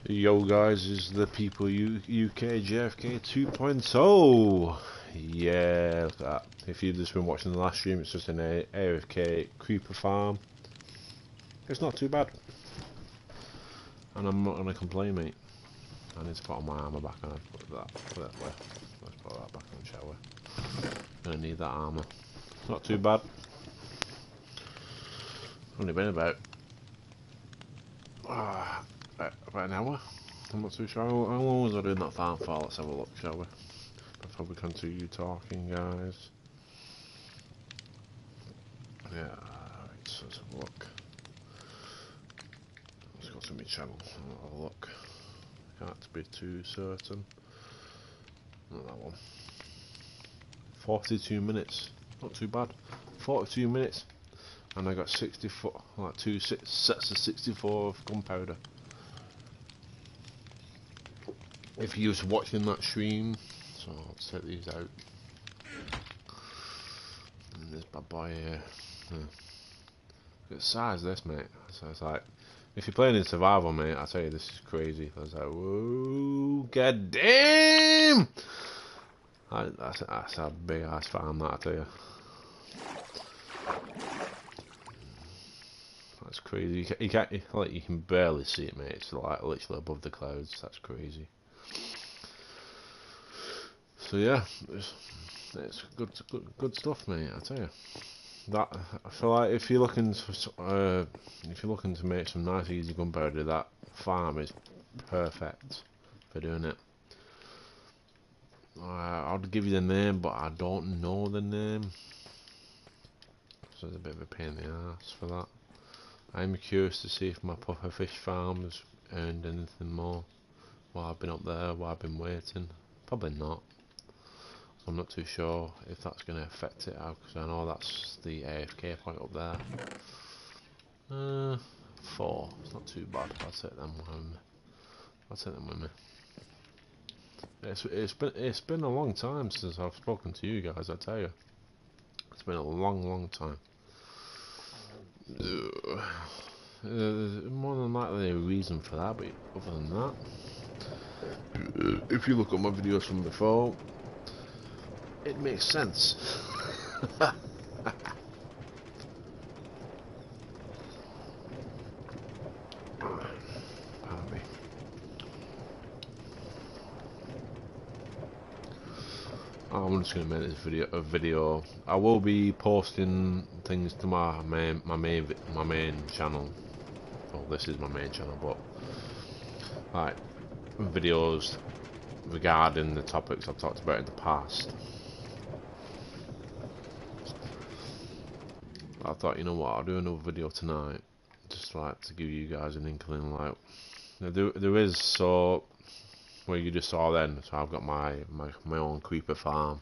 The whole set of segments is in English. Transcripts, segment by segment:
Yo guys, is the people UK JFK 2.0. Yeah, look at that. If you've just been watching the last stream, it's just an AFK creeper farm. It's not too bad. And I'm not gonna complain, mate. I need to put on my armour back on. Put that way. Let's put that back on, shall we? Gonna need that armour. Not too bad. Only been about an hour. I'm not too sure. How long was I doing that farm for? Let's have a look, shall we? Before we continue talking, guys. Yeah, right, so let's have a look. Let's go to my channel and have a look. Can't be too certain. Not that one. 42 minutes. Not too bad. 42 minutes. And I got 64, like two sets of 64 of gunpowder. If you was watching that stream, so I'll set these out. And this bad boy here. Yeah. Look at the size of this, mate. So it's like, if you're playing in survival, mate, I tell you, this is crazy. I was like, whoa, god damn! That's a big ass farm, that I tell you. That's crazy. You can't, like, you can barely see it, mate. It's like literally above the clouds. That's crazy. So yeah, it's good stuff, mate. I tell you. That I feel like if you're looking to make some nice easy gunpowder, that farm is perfect for doing it. I'll give you the name, but I don't know the name, so it's a bit of a pain in the ass for that. I'm curious to see if my pufferfish farm has earned anything more while I've been up there, while I've been waiting. Probably not. I'm not too sure if that's going to affect it, because I know that's the AFK point up there. 4. It's not too bad. I'll take them with me. It's been a long time since I've spoken to you guys. I tell you, it's been a long time. More than likely a reason for that, but other than that, if you look at my videos from before, it makes sense. Pardon me. I'm just gonna make this video. I will be posting things to my main channel. Well, this is my main channel, but like videos regarding the topics I've talked about in the past. I thought, you know what, I'll do another video tonight, just like to give you guys an inkling. Like there is, so where you just saw then, so I've got my own creeper farm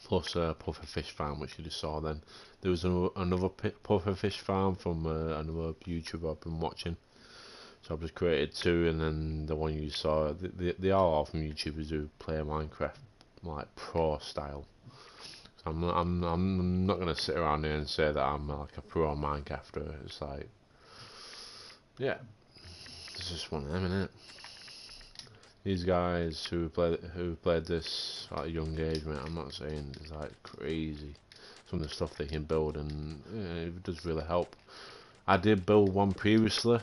plus a pufferfish farm, which you just saw then. There was another pufferfish farm from another YouTuber I've been watching, so I've just created 2, and then the one you saw, they are all from YouTubers who play Minecraft like pro style. So I'm not gonna sit around here and say that I'm like a pro Minecrafter. It's like, yeah, it's just one of them, innit? These guys who played this at a young age, mate, I'm not saying it's like crazy. Some of the stuff they can build, and it does really help. I did build one previously.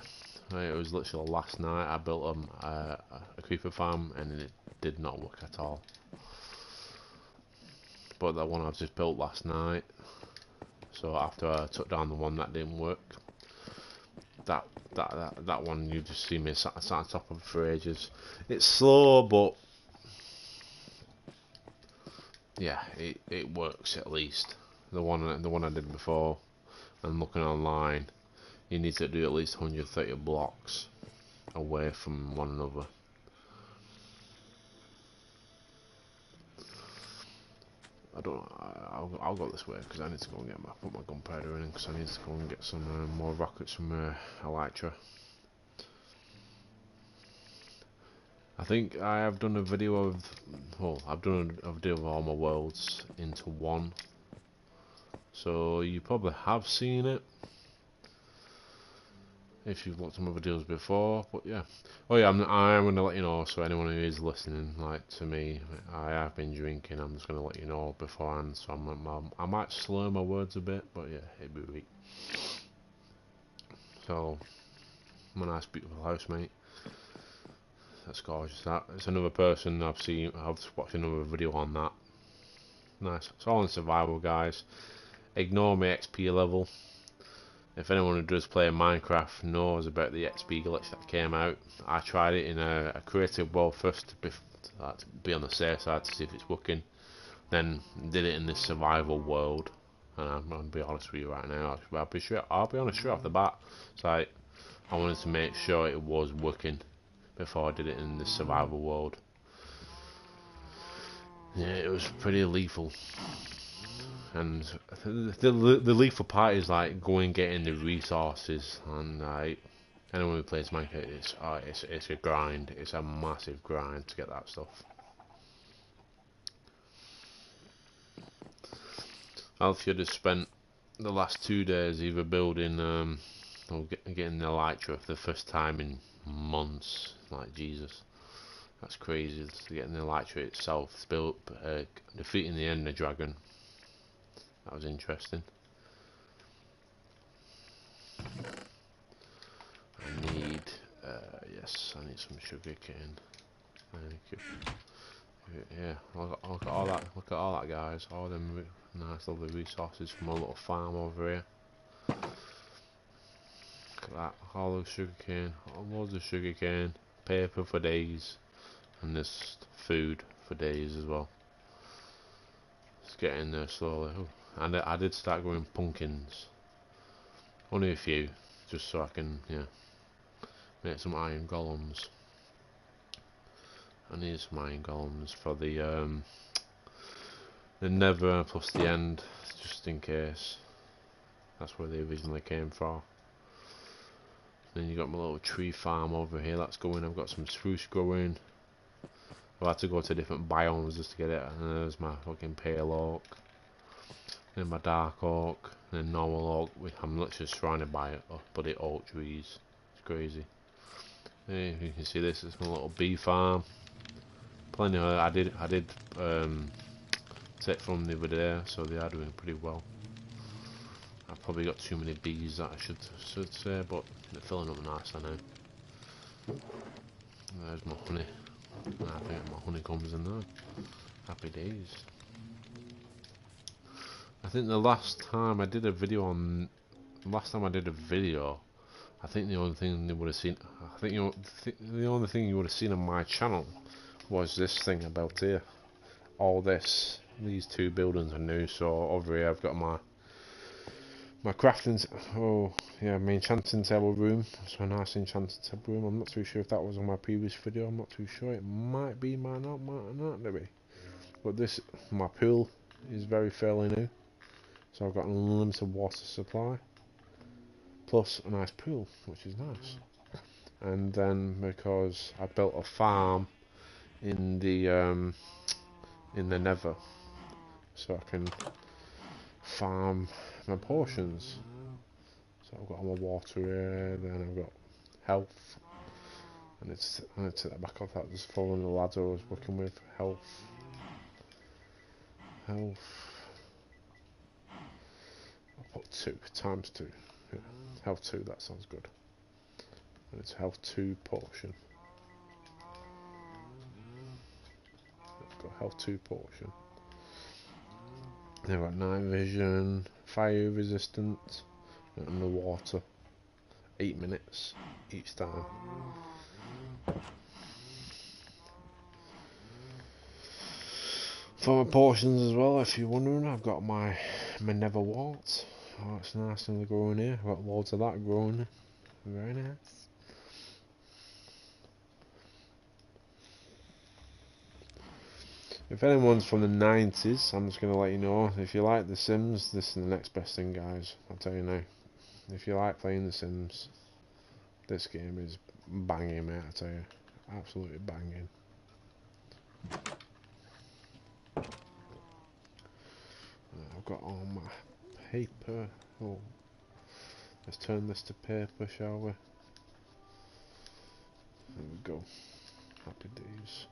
It was literally last night. I built a creeper farm, and it did not work at all. But that one I've just built last night. So after I took down the one that didn't work, that one, you just see me sat on top of it for ages. It's slow, but yeah, it works at least. The one I did before, and looking online, you need to do at least 130 blocks away from one another. I'll go this way because I need to go and put my gunpowder in, because I need to go and get some more rockets from Elytra. I think I have done a video of, well, I've done a video of all my worlds into one, so you probably have seen it. if you've looked at my videos before. But yeah, oh yeah, I am gonna let you know. So anyone who is listening, like to me, I have been drinking. I'm just gonna let you know beforehand. So I might slur my words a bit, but yeah, it'd be weak. So my nice beautiful housemate. That's gorgeous. That it's another person I've seen. I've watched another video on that. Nice. It's all in survival, guys. Ignore my XP level. If anyone who does play Minecraft knows about the XP glitch that came out, I tried it in a creative world first to be on the safe side to see if it's working. Then did it in this survival world, and I'm gonna be honest with you right now. I'll be honest straight off the bat. It's like I wanted to make sure it was working before I did it in the survival world. Yeah, it was pretty lethal. And the lethal part is like going getting the resources, and like anyone who plays Minecraft, it's a grind. It's a massive grind to get that stuff. Alfie has spent the last 2 days either building or getting the elytra for the first time in months. Like Jesus, that's crazy. Getting the elytra itself, defeating the Ender Dragon. That was interesting. I need, yes, I need some sugar cane. Thank you. Yeah, look at all that. Look at all that, guys. All them nice, lovely resources from a little farm over here. Look at that. All those sugar cane. Loads of sugar cane. Paper for days, and this food for days as well. It's getting there slowly. Ooh. And I did start growing pumpkins. Only a few, just so I can, yeah, make some iron golems. I need some iron golems for the Nether plus the End, just in case. That's where they originally came from. Then you got my little tree farm over here that's going. I've got some spruce growing. I've had to go to different biomes just to get it. And there's my fucking pale oak. Then my dark oak. Then normal oak. I'm literally surrounded by it, bloody oak trees. It's crazy. Hey, you can see this is my little bee farm. Plenty of I did take from the other day, so they are doing pretty well. I've probably got too many bees that I should say, but they're filling up nicely now. There's my honey. I think my honey comes in there. Happy days. I think the last time I did a video, I think the only thing they would have seen, I think the only thing you would have seen on my channel was this thing about here. All this, these two buildings are new. So over here I've got my crafting, my enchanting table room. It's a nice enchanting table room. I'm not too sure if that was on my previous video. I'm not too sure. It might be, might not maybe. But this, my pool is fairly new. So I've got an unlimited water supply. Plus a nice pool, which is nice. And then because I built a farm in the Nether, so I can farm my potions. So I've got all my water here, then I've got health, and I'm gonna take that back off. That just following the ladder I was working with. Health. I'll put 2 times 2. Yeah. Health 2. That sounds good. And it's health 2 potion. I've got health 2 potion. Then I've got night vision, fire resistant, and underwater. 8 minutes each time. For my potions as well, if you're wondering, I've got my Nether wart. Oh, it's nice and growing here. I've got loads of that growing. Very nice. If anyone's from the 90s, I'm just going to let you know, if you like The Sims, this is the next best thing, guys. I'll tell you now. If you like playing The Sims, this game is banging, mate, I tell you. Absolutely banging. I've got all my paper. Oh, let's turn this to paper, shall we? There we go. Happy days.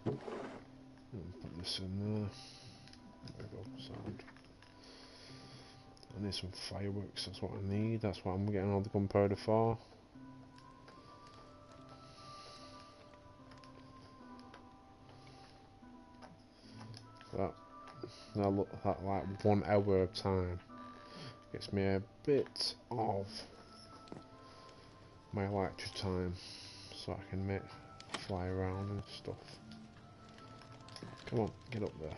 Put this in there. There we go. Sound. I need some fireworks. That's what I need. That's what I'm getting all the gunpowder for. That look that like 1 hour of time gets me a bit of my electric time, so I can fly around and stuff. Come on, get up there.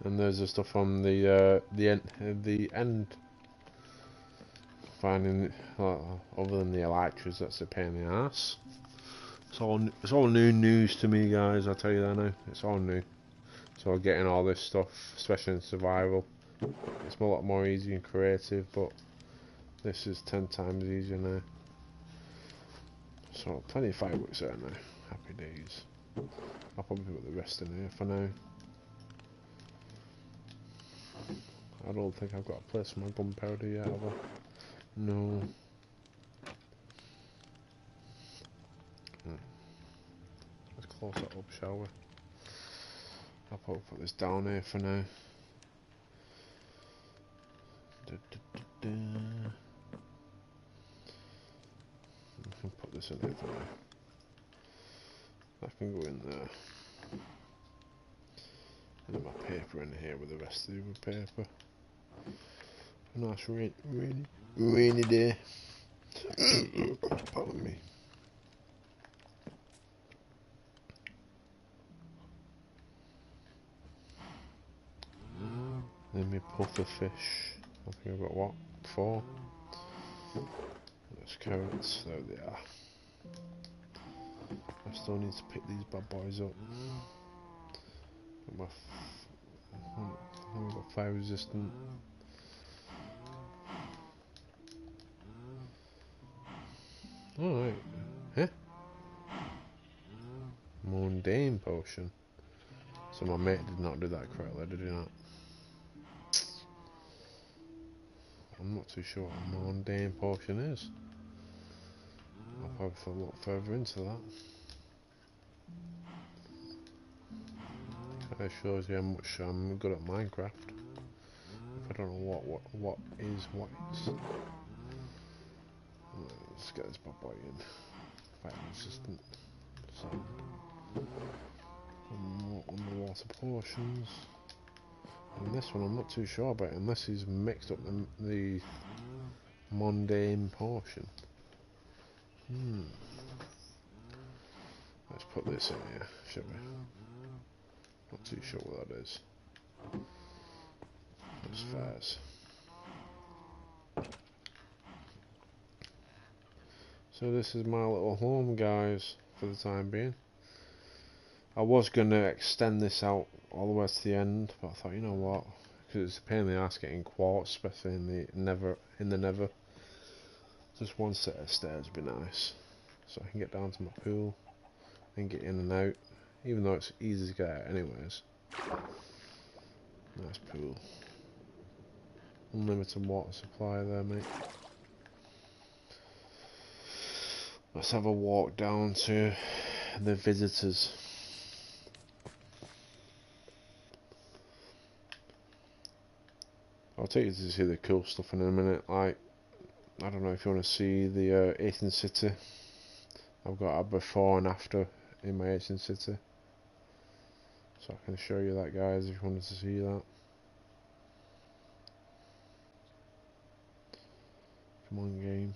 And there's the stuff on the end. Finding other than the electrics, that's a pain in the ass. It's all new news to me, guys. I tell you that now. It's all new. So getting all this stuff, especially in survival, it's a lot more easy and creative. But this is 10 times easier now. So plenty of fireworks there now. Happy days. I'll probably put the rest in here for now. I don't think I've got a place for my gunpowder yet, have I? No. Let's close that up, shall we? I'll probably put this down here for now. I can put this in here for now. That can go in there. And then my paper in here with the rest of the other paper. A nice rainy day. Pardon me. Then me puffer fish. I think I've got what? 4. There's carrots. There they are. I still need to pick these bad boys up. I've got fire resistant. Alright. Huh? Mundane potion. So my mate did not do that correctly, did he not? I'm not too sure what a mundane potion is. I'll probably have to look further into that. That shows you how much I'm good at Minecraft. If I don't know what is. Let's get this bad boy in. Fire resistant. Sand. More underwater potions. And this one I'm not too sure about unless he's mixed up the mundane potion. Let's put this in here, shall we? Not too sure what that is. That's fairs. So this is my little home, guys, for the time being. I was going to extend this out all the way to the end, but I thought, you know what, because it's a pain in the ass getting quartz, especially in the nether. Just one set of stairs would be nice, so I can get down to my pool and get in and out, even though it's easy to get out anyways. Nice pool. Unlimited water supply there, mate. Let's have a walk down to the visitors. I'll take you to see the cool stuff in a minute. Like, I don't know if you want to see the 18th city. I've got a before and after in my 18th city, so I can show you that, guys, if you wanted to see that. Come on, game.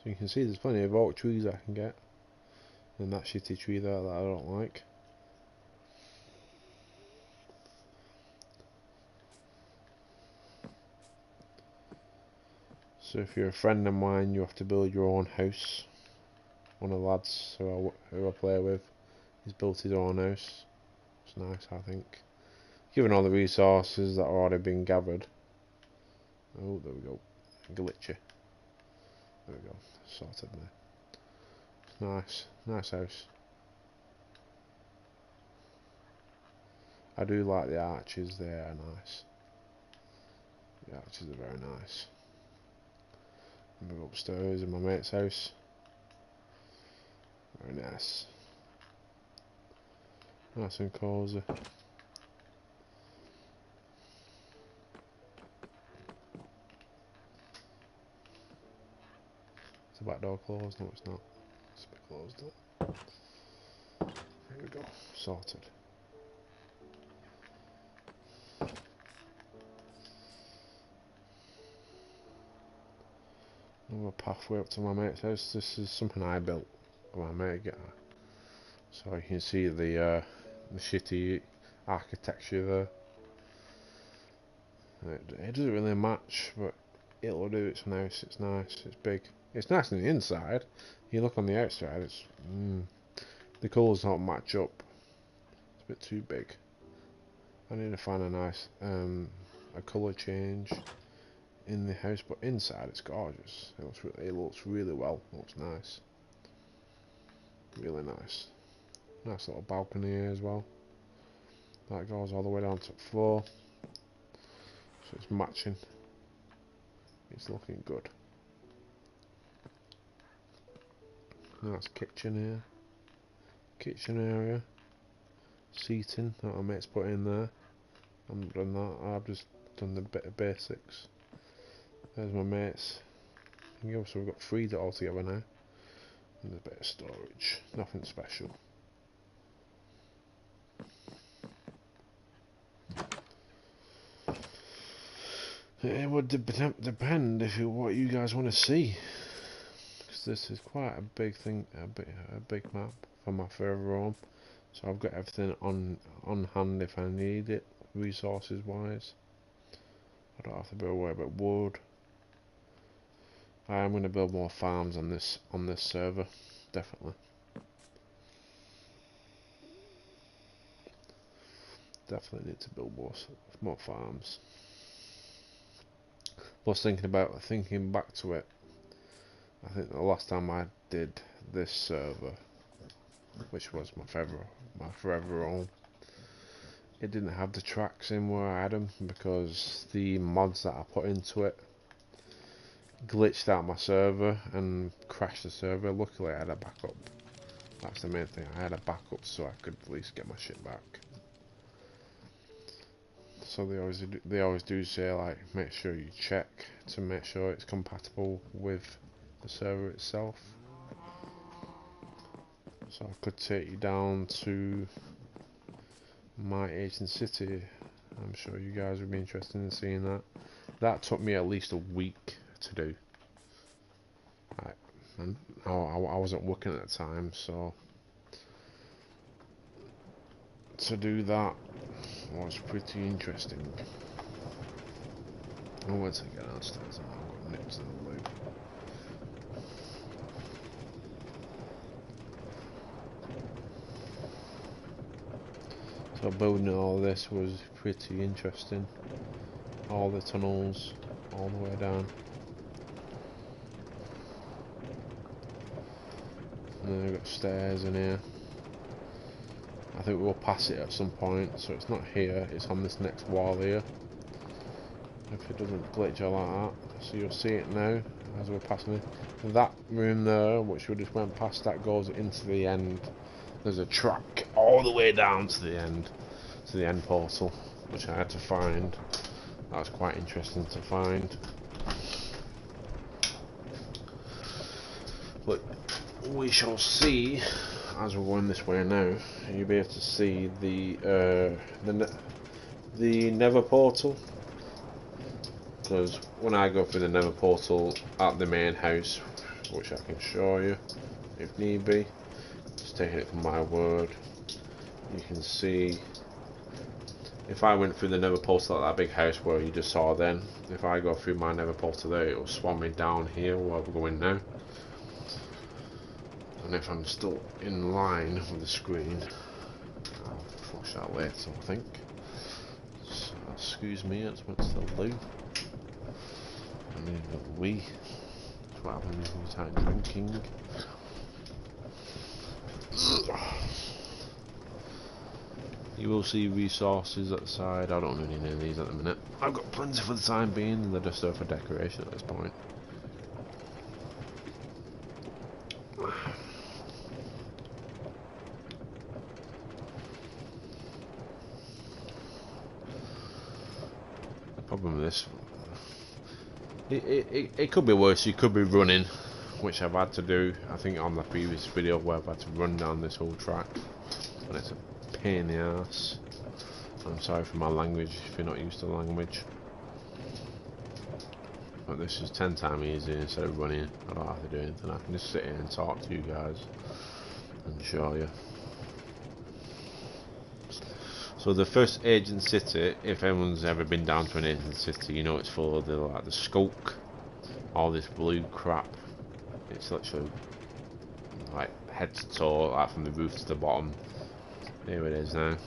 So you can see there's plenty of oak trees I can get, and that shitty tree there that I don't like. So if you're a friend of mine, you have to build your own house. One of the lads who I play with, he's built his own house. It's nice, I think. Given all the resources that are already being gathered. Oh, there we go. Glitchy. There we go. Sorted there. It's nice. Nice house. I do like the arches, they are nice. The arches are very nice. We go upstairs in my mate's house. Very nice. Nice and cosy. Is the back door closed? No, it's not. It's closed up. There we go. Sorted. Another pathway up to my mate's house. This is something I built for my mate Guitar. So you can see the shitty architecture there. It doesn't really match, but it'll do. It's nice. It's nice. It's big. It's nice on the inside. You look on the outside. It's the colours don't match up. It's a bit too big. I need to find a nice a colour change in the house, but inside it's gorgeous. It looks really well. It looks nice. Really nice. Nice little balcony here as well. That goes all the way down to the floor. So it's matching. It's looking good. Nice kitchen here. Kitchen area. Seating that my mate's put in there. I haven't done that. I've just done the bit of basics. There's my mate's. So we've got 3 all together now. And a bit of storage. Nothing special. It would depend what you guys want to see, because this is quite a big thing, a big map for my further home. So I've got everything on hand if I need it, resources wise. I don't have to build away about wood. I am going to build more farms on this server, definitely. Definitely need to build more farms. Plus, thinking back to it, I think the last time I did this server, which was my forever home, it didn't have the tracks in where I had them because the mods that I put into it glitched out my server and crashed the server. Luckily I had a backup. That's the main thing. I had a backup so I could at least get my shit back. So they always do say, like, make sure you check to make sure it's compatible with the server itself. So I could take you down to my Asian city. I'm sure you guys would be interested in seeing that. That took me at least a week to do. And I wasn't working at the time, so to do that was pretty interesting. Oh, once I get downstairs, I've got nips in the loop. So building all this was pretty interesting. All the tunnels, all the way down. And then we've got stairs in here. I think we'll pass it at some point, so it's not here, it's on this next wall here. If it doesn't glitch or like that. So you'll see it now as we're passing it. That room there, which we just went past, that goes into the end. There's a track all the way down to the end portal, which I had to find. That was quite interesting to find. But we shall see as we're going this way now. You'll be able to see the nether portal, because when I go through the nether portal at the main house, which I can show you if need be, just taking it from my word, you can see if I went through the nether portal at that big house where you just saw then, if I go through my nether portal there, it will swan me down here where we're going now. And if I'm still in line with the screen, I'll flush that later, I think. So, excuse me, it's what's the loo. I need a wee. That's what happens when you start drinking. You will see resources at the side. I don't really need these at the minute. I've got plenty for the time being, and they're just there for decoration at this point. The problem with this, it could be worse. You could be running, which I've had to do, I think, on the previous video, where I've had to run down this whole track, and it's a pain in the ass. I'm sorry for my language if you're not used to the language, but this is 10 times easier. Instead of running, I don't have to do anything. I can just sit here and talk to you guys and show you. So the first Agent City, if anyone's ever been down to an Agent City, you know it's full of the skulk, all this blue crap. It's literally like head to toe, like from the roof to the bottom. Here it is now.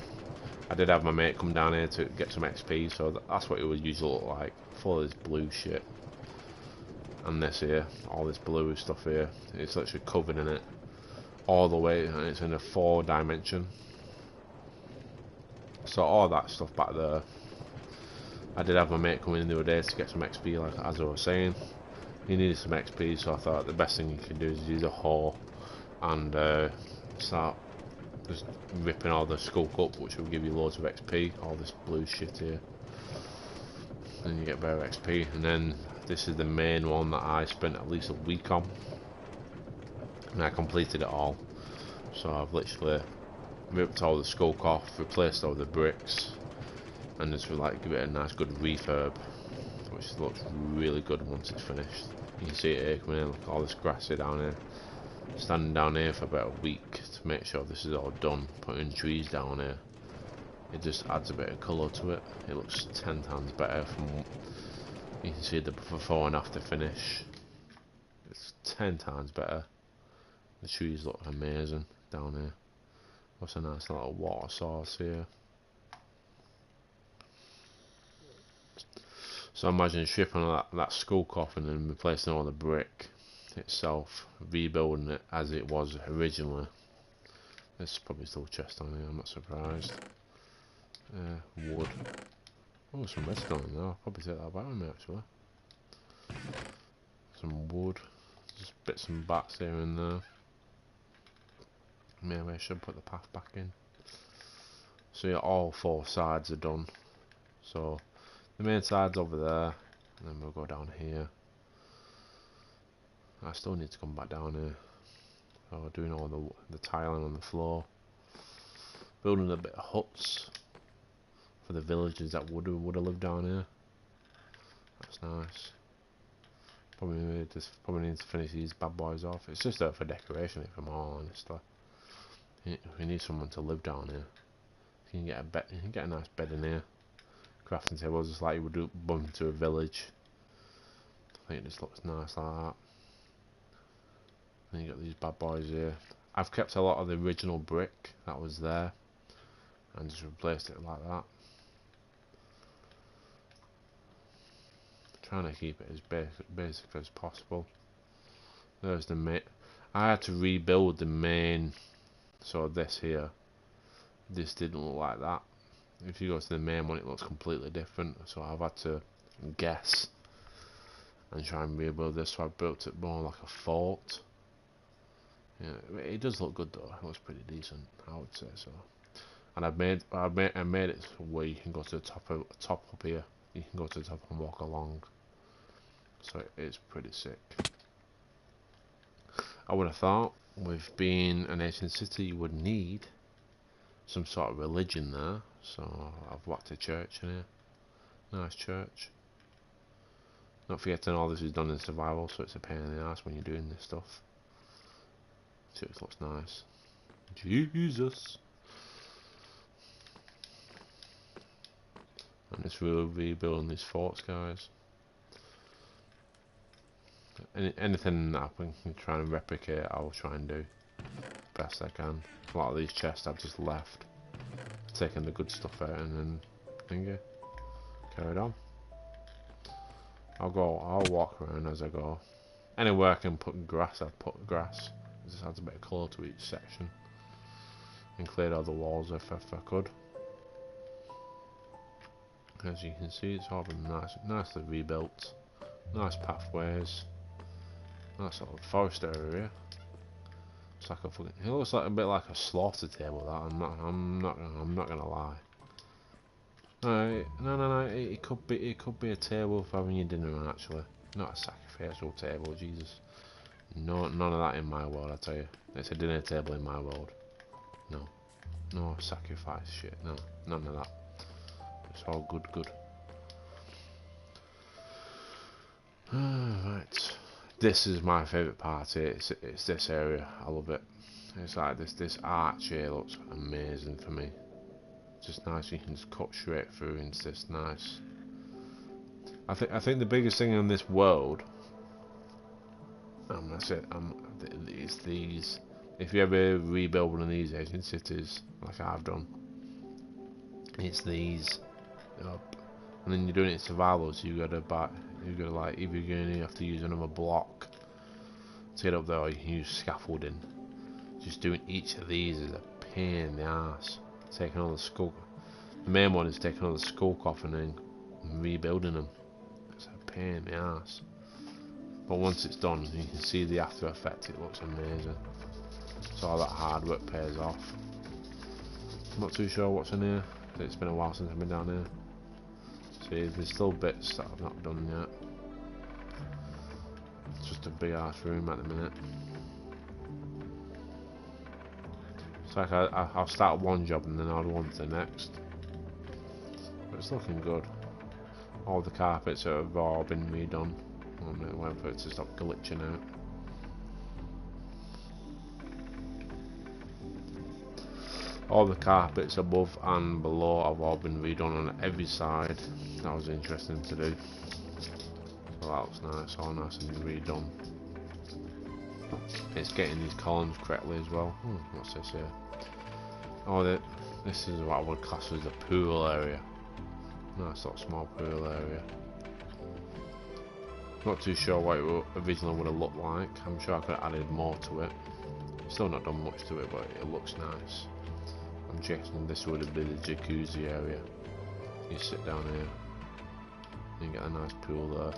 I did have my mate come down here to get some XP, so that's what it would usually look like. Full of this blue shit. And this here, all this blue stuff here, it's literally covered in it. All the way, and it's in a 4 dimension. So all that stuff back there. I did have my mate come in the other day to get some XP, like as I was saying. He needed some XP, so I thought the best thing you can do is use a hoe and start just ripping all the skulk up, which will give you loads of XP. All this blue shit here, and you get better XP. And then this is the main one that I spent at least a week on, and I completed it all. So I've literally ripped all the skulk off, replaced all the bricks, and just like give it a nice good refurb, which looks really good once it's finished. You can see it here coming in, look, all this grass here down here. Standing down here for about a week to make sure this is all done, putting trees down here. It just adds a bit of colour to it. It looks 10 times better from, you can see the before and after finish. It's 10 times better. The trees look amazing down here. What's a nice little water source here. So imagine stripping all that skulk off and then replacing all the brick itself, rebuilding it as it was originally. There's probably still a chest on here, I'm not surprised. Wood. Oh, some redstone in there. I'll probably take that back with me actually. Some wood. Just bits and bats here and there. Maybe I should put the path back in. So yeah, all 4 sides are done. So the main side's over there, and then we'll go down here. I still need to come back down here. So doing all the tiling on the floor. Building a bit of huts for the villagers that would have lived down here. That's nice. Probably need to finish these bad boys off. It's just there for decoration, if I'm all honest. We need someone to live down here. You can get a bed. You can get a nice bed in here. Crafting tables, just like you would do bump into a village. I think this looks nice like that. Then you got these bad boys here. I've kept a lot of the original brick that was there and just replaced it like that. Trying to keep it as basic as possible. There's the main. I had to rebuild the main. So this here, this didn't look like that. If you go to the main one, it looks completely different. So I've had to guess and try and rebuild this. So I built it more like a fort. Yeah, it does look good though. It looks pretty decent, I would say so. And I made it where you can go to the top up here. You can go to the top and walk along. So it's pretty sick. I would have thought, with being an Asian city, you would need some sort of religion there. So I've whacked a church in here. Nice church. Not forgetting all this is done in survival, so it's a pain in the ass when you're doing this stuff. Church looks nice. Jesus. I'm just really rebuilding these forts, guys. Anything that I can try and replicate, I will try and do best I can. A lot of these chests I've just left, taking the good stuff out, and then carried on. I'll walk around as I go. Anywhere I can put grass, I've put grass. It just adds a bit of colour to each section, and cleared all the walls if I could. As you can see, it's all been nicely rebuilt. Nice pathways. Nice little forest area. It's like a fucking. It looks like a bit like a slaughter table. That I'm not gonna lie. No. It could be a table for having your dinner on, actually. Not a sacrificial table, Jesus. No, none of that in my world, I tell you. It's a dinner table in my world. No. No sacrifice shit, no. None of that. It's all good. Right. This is my favourite part here. It's this area. I love it. It's like this arch here looks amazing for me. Just nice, you can just cut straight through into this nice. I think the biggest thing in this world, that's it. It's these. If you ever rebuild one of these Asian cities, like I've done, it's these up, and then you're doing it in survival. So you gotta like either you're gonna have to use another block to get up there, or you can use scaffolding. Just doing each of these is a pain in the ass. Taking all the skulk. The main one is taking all the skulk off and then rebuilding them. It's a pain in the ass. But once it's done, you can see the after effect. It looks amazing. So all that hard work pays off. I'm not too sure what's in here. It's been a while since I've been down here. See, there's still bits that I've not done yet. It's just a big ass room at the minute. It's like I'll start one job and then I'll go on to the next. But it's looking good. All the carpets have all been redone. I'm waiting for it to stop glitching out. All the carpets above and below have all been redone on every side. That was interesting to do. So that looks nice, all nice and redone. It's getting these columns correctly as well. What's this here? Oh, this is what I would class as a pool area. Nice little small pool area. Not too sure what it originally would have looked like. I'm sure I could have added more to it. Still not done much to it, but it looks nice. I'm guessing this would have been the jacuzzi area. You sit down here and get a nice pool there.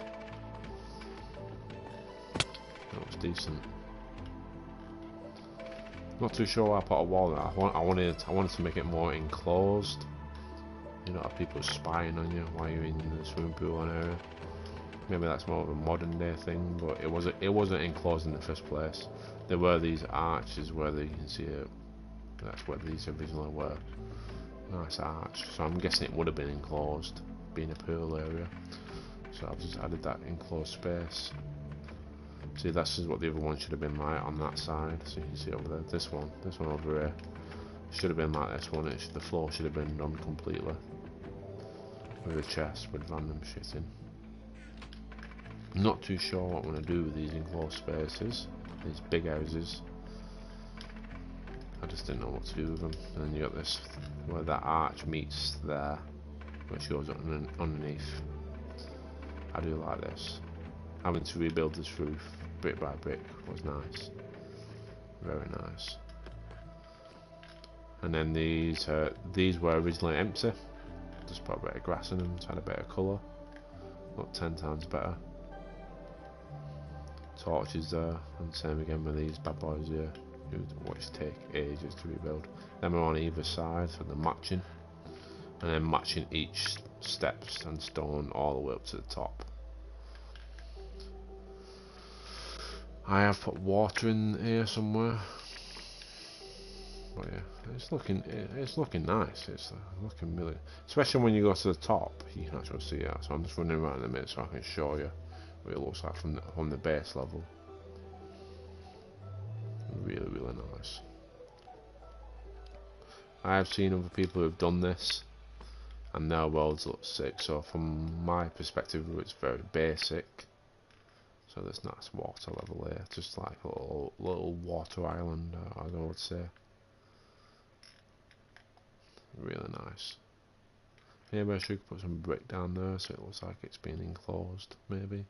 That looks decent. Not too sure why I put a wall there. I wanted to make it more enclosed. You don't have people spying on you while you're in the swimming pool and area. Maybe that's more of a modern day thing, but it wasn't enclosed in the first place. There were these arches where you can see it. That's where these originally were. Nice arch. So I'm guessing it would have been enclosed, being a pool area. So I've just added that enclosed space. See, this is what the other one should have been like on that side. So you can see over there. This one over here should have been like this one. The floor should have been done completely with a chest with random shit in. Not too sure what I'm going to do with these enclosed spaces, these big houses. I just didn't know what to do with them. And then you got this, where that arch meets there, which goes underneath. I do like this. Having to rebuild this roof brick by brick was nice. Very nice. And then these were originally empty. Just put a bit of grass in them to add a bit of colour. Look 10 times better. Torches there, and same again with these bad boys here, which take ages to rebuild. Them are on either side, so they're matching, and then matching each steps and stone all the way up to the top. I have put water in here somewhere, but yeah, it's looking nice. It's looking really, especially when you go to the top, you can actually see that. So I'm just running around in a minute so I can show you what it looks like from the base level. Really nice. I have seen other people who've done this and their worlds look sick, so from my perspective it's very basic. So there's nice water level here, just like a little water island, I would say. Really nice. Maybe I should put some brick down there so it looks like it's been enclosed, maybe.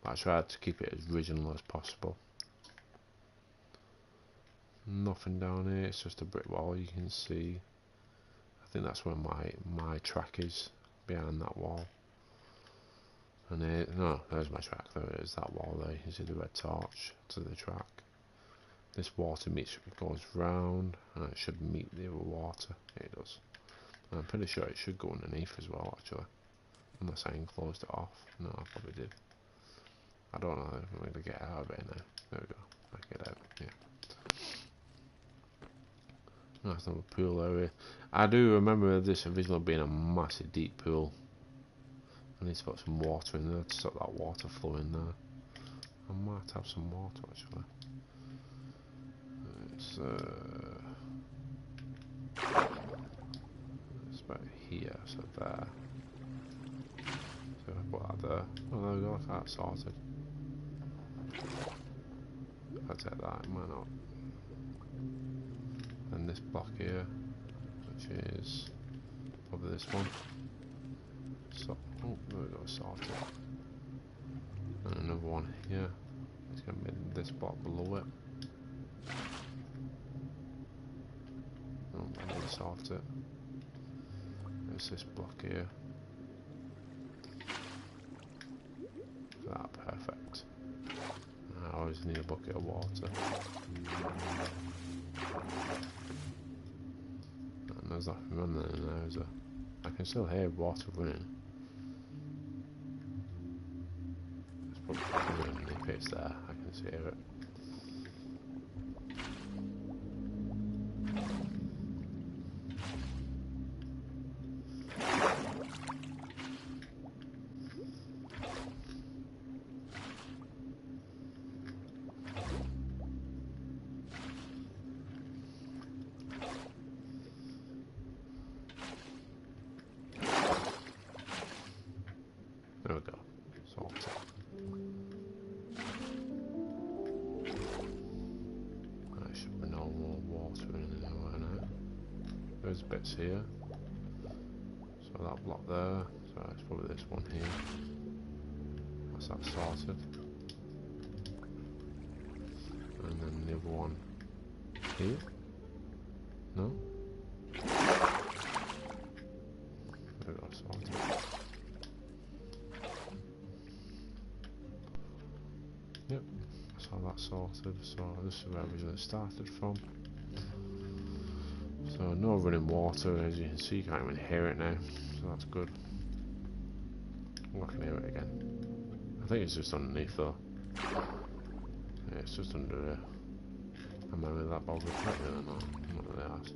But I tried to keep it as original as possible. Nothing down here, it's just a brick wall. You can see think that's where my track is, behind that wall. And no, there's my track. There it is, that wall there. You can see the red torch to the track. This water goes round, and it should meet the other water. It does. And I'm pretty sure it should go underneath as well, actually. Unless I enclosed it off. No, I probably did. I don't know. I'm going to get out of it now. There we go. I get out. Yeah. Nice little pool area. I do remember this originally being a massive deep pool. I need to put some water in there to stop that water flowing there. I might have some water actually. It's about here, so there. So if I put that there. Oh, there we go. That's sorted. If I take that, it might not. And this block here, which is probably this one. So, oh, there we go, sorted. And another one here. It's going to be this block below it. Oh, I need to sort it. There's this block here. That perfect. I always need a bucket of water. And there's nothing running in there, is there? I can still hear water running. It's probably running if it's there. I can see it. There we go. Salt. There should be no more water in anywhere now. There's bits here. So that block there. So it's probably this one here. That's that sorted. And then the other one here. No? There we go, sorted. Yep, that's how that's sorted. So this is where we originally started from. So no running water, as you can see. You can't even hear it now, so that's good. I can hear it again. I think it's just underneath though. Yeah, it's just under there. Am I really that bothered? Not really, no. Not really asked.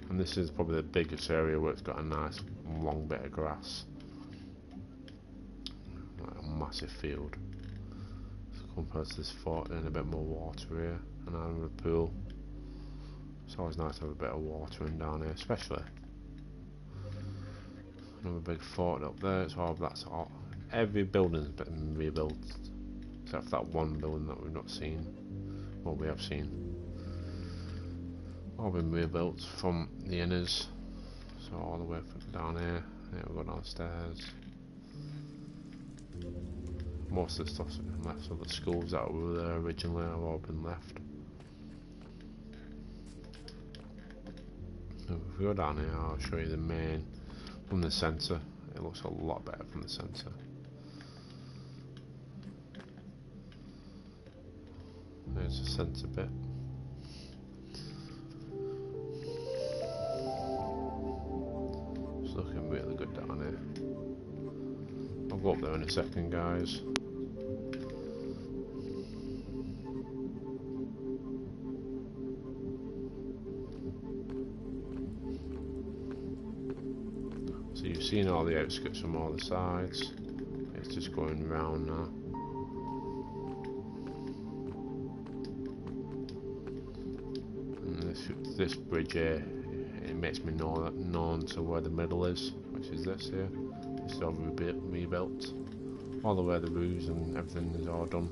And this is probably the biggest area where it's got a nice long bit of grass. Like a massive field. Compared to this fort, and a bit more water here, and I have a pool. It's always nice to have a bit of water in down here, especially. Another big fort up there. It's all that's all. Every building's been rebuilt, except for that one building that we've not seen. Well, we have seen. All been rebuilt from the inners, so all the way from down here. Yeah, we go downstairs. Most of the stuff's been left, so the schools that were there originally have all been left. So if we go down here, I'll show you the main from the centre. It looks a lot better from the centre. There's the centre bit. It's looking really good down here. I'll go up there in a second, guys. So you've seen all the outskirts from all the sides. It's just going round now. And this bridge here, it makes me known to where the middle is, which is this here. It's all rebuilt. All the way the roofs and everything is all done.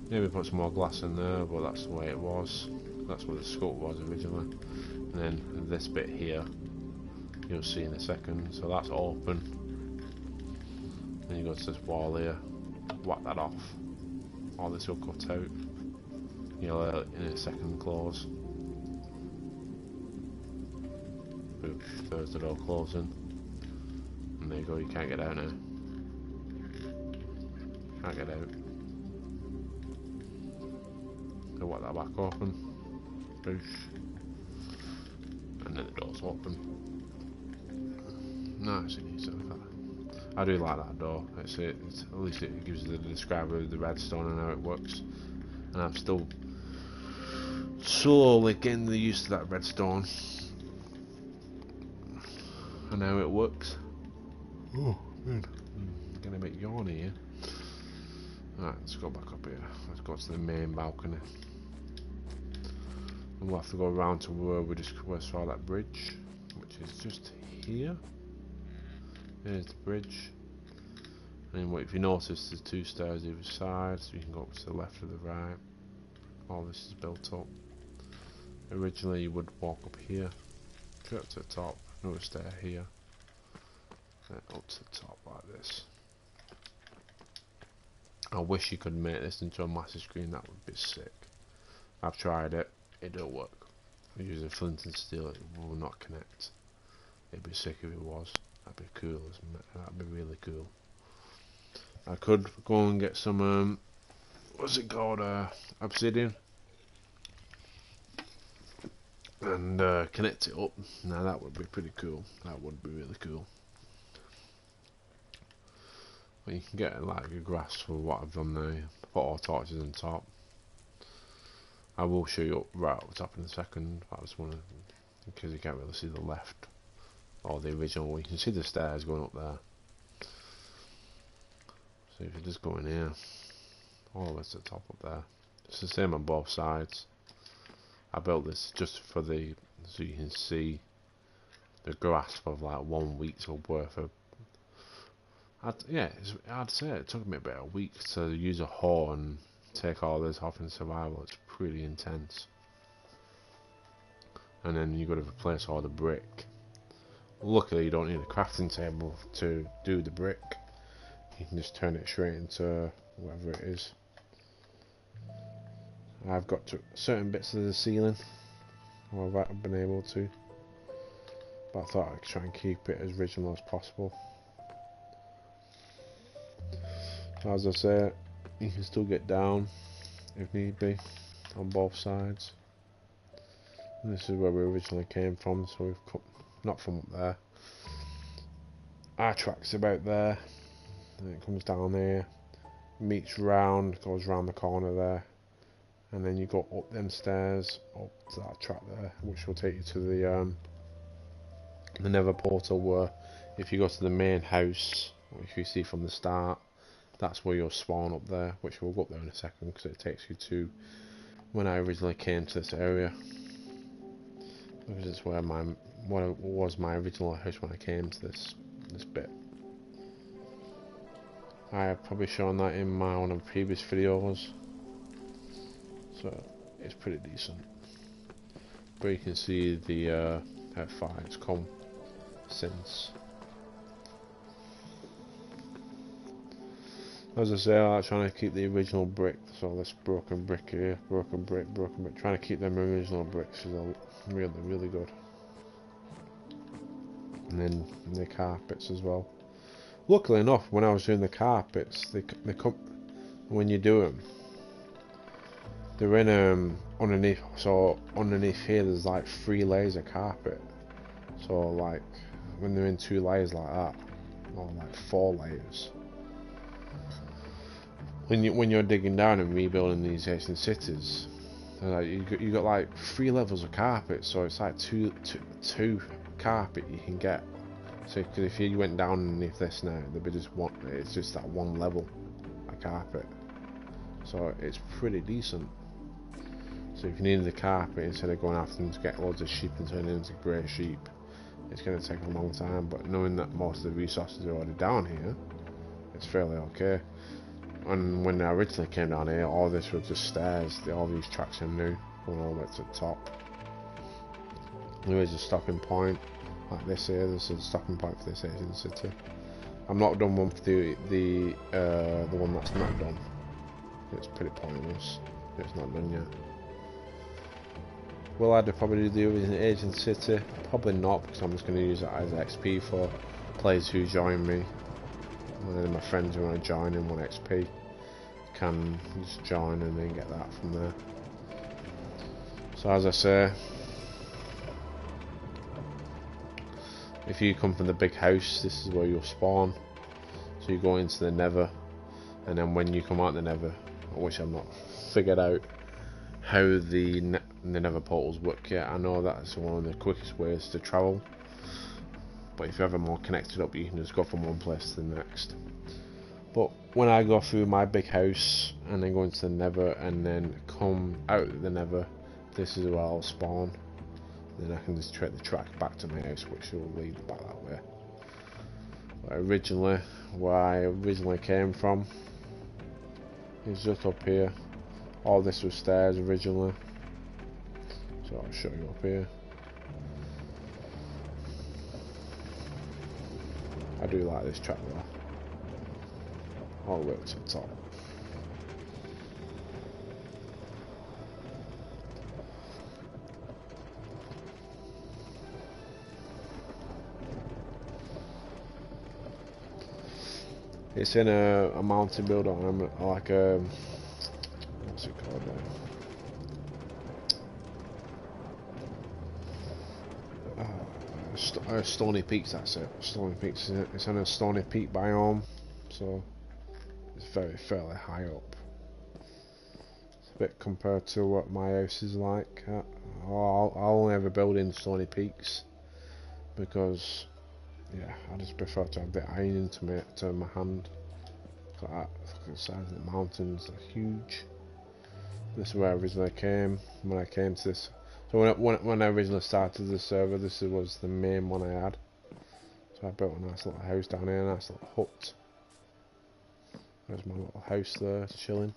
Maybe put some more glass in there, but that's the way it was. That's where the sculpt was originally. And then this bit here, you'll see in a second. So that's open. Then you go to this wall here, whack that off. All this will cut out. You'll in a second close. There's the door closing. And there you go, you can't get out now. Can't get out. So what, that back open. Boosh. And then the door's open. Nice and easy. I do like that door. It's at least it gives you the describe of the redstone and how it works. And I'm still slowly getting used to that redstone and how it works. Oh man, I'm getting a bit yawny here. Alright, let's go back up here. Let's go to the main balcony. And we'll have to go around to where we saw that bridge, which is just here. There's the bridge. And if you notice, there's 2 stairs either side, so you can go up to the left or the right. All this is built up. Originally, you would walk up here, go up to the top, another stair here, then up to the top like this. I wish you could make this into a massive screen. That would be sick. I've tried it. It don't work. I'm using flint and steel. It will not connect. It'd be sick if it was. That'd be cool. That'd be really cool. I could go and get some. What's it called? Obsidian. And connect it up. Now that would be pretty cool. That would be really cool. But you can get like a grasp for what I've done there. Put all torches on top. I will show you up right up top in a second. I just want to, because you can't really see the left or the original one. You can see the stairs going up there. So if you just go in here, all the way to the top up there. It's the same on both sides. I built this just for the, so you can see the grasp of like 1 week's worth of. I'd say it took me about a week to use a hoe and take all this off in survival. It's pretty intense. And then you got to replace all the brick. Luckily, you don't need a crafting table to do the brick. You can just turn it straight into whatever it is. I've got to certain bits of the ceiling where I've been able to, but I thought I'd try and keep it as original as possible. As I say, you can still get down if need be on both sides. And this is where we originally came from, so we've come, not from up there. Our track's about there, and it comes down here, meets round, goes round the corner there, and then you go up them stairs, up to that track there, which will take you to the Nether portal, where if you go to the main house, which you see from the start, that's where you'll spawn up there, which we'll go up there in a second because it takes you to when I originally came to this area. Because it's where what was my original house when I came to this bit. I have probably shown that in one of the previous videos, so it's pretty decent. But you can see the how far it's come since. As I say, I like trying to keep the original brick, so this broken brick here, broken brick, trying to keep them original bricks is really, really good. And then the carpets as well. Luckily enough, when I was doing the carpets, they come, when you do them, they're in underneath, so underneath here there's like 3 layers of carpet. So like, when they're in 2 layers like that, or like 4 layers, when you're digging down and rebuilding these ancient cities, you got like 3 levels of carpet, so it's like two carpet you can get. So because if you went down underneath this now, there'd be just one. It's just that 1 level of carpet, so it's pretty decent. So if you needed the carpet, instead of going after them to get loads of sheep and turn them into grey sheep, it's going to take a long time. But knowing that most of the resources are already down here, it's fairly okay. And when I originally came down here, all this was just stairs. All these tracks are new, going all the way to the top. There is a stopping point, like this here. This is a stopping point for this Asian city. I'm not done one for the one that's not done. It's pretty pointless. It's not done yet. Will I probably do it in Agent City? Probably not, because I'm just going to use it as XP for players who join me. And then my friends who want to join and want XP can just join and then get that from there. So as I say, if you come from the big house, this is where you'll spawn. So you go into the Nether, and then when you come out the Nether, which I've not figured out how the Nether portals work yet. I know that's one of the quickest ways to travel, but if you're ever more connected up, you can just go from one place to the next. But when I go through my big house and then go into the Nether and then come out of the Nether, this is where I'll spawn. Then I can just take the track back to my house, which will lead back that way. But originally, where I originally came from is just up here. All this was stairs originally, so I'll show you up here. I do like this track though, all the way up to the top. It's in a mountain builder, like a what's it called? Stony Peaks. That's it. Stony Peaks. It's on a Stony Peak biome, so it's fairly high up. It's a bit compared to what my house is like. I'll only ever build in Stony Peaks because, yeah, I just prefer to have the iron to my hand. Look at that. Look at the size of the mountains. They're huge. This is where I originally came. When I came to this, so when I originally started the server, this was the main one I had. So I built a nice little house down here, a nice little hut. There's my little house there, chilling.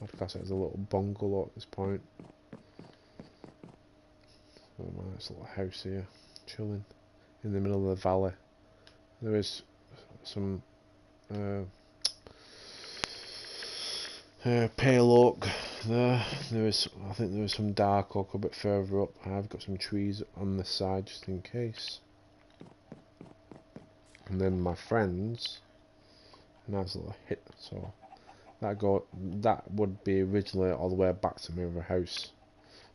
I'd class it as a little bungalow at this point. So my nice little house here, chilling in the middle of the valley. There is some pale oak there. I think there is some dark oak a bit further up. I've got some trees on the side just in case. And then my friends, nice little hit. So that would be originally all the way back to my other house.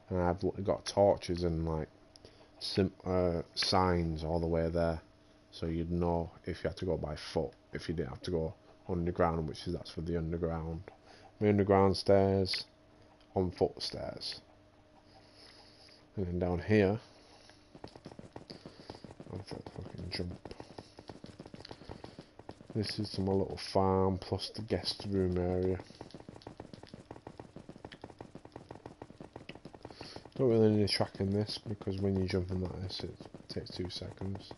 And I've got torches and like signs all the way there, so you'd know if you had to go by foot, if you didn't have to go underground, that's for the underground. The underground stairs, on foot stairs. And then down here, I'll try to fucking jump. This is my little farm plus the guest room area. Don't really need a track in this because when you jump in like this, it takes 2 seconds.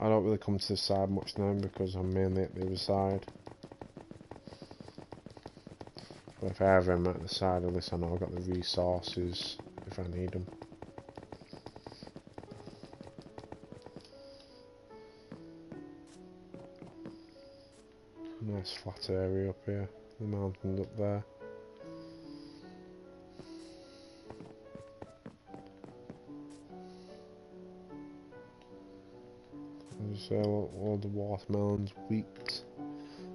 I don't really come to the side much now because I'm mainly at the other side. But if I ever am at the side of this, I know I've got the resources if I need them. Nice flat area up here, the mountains up there. There's all the watermelons, wheat.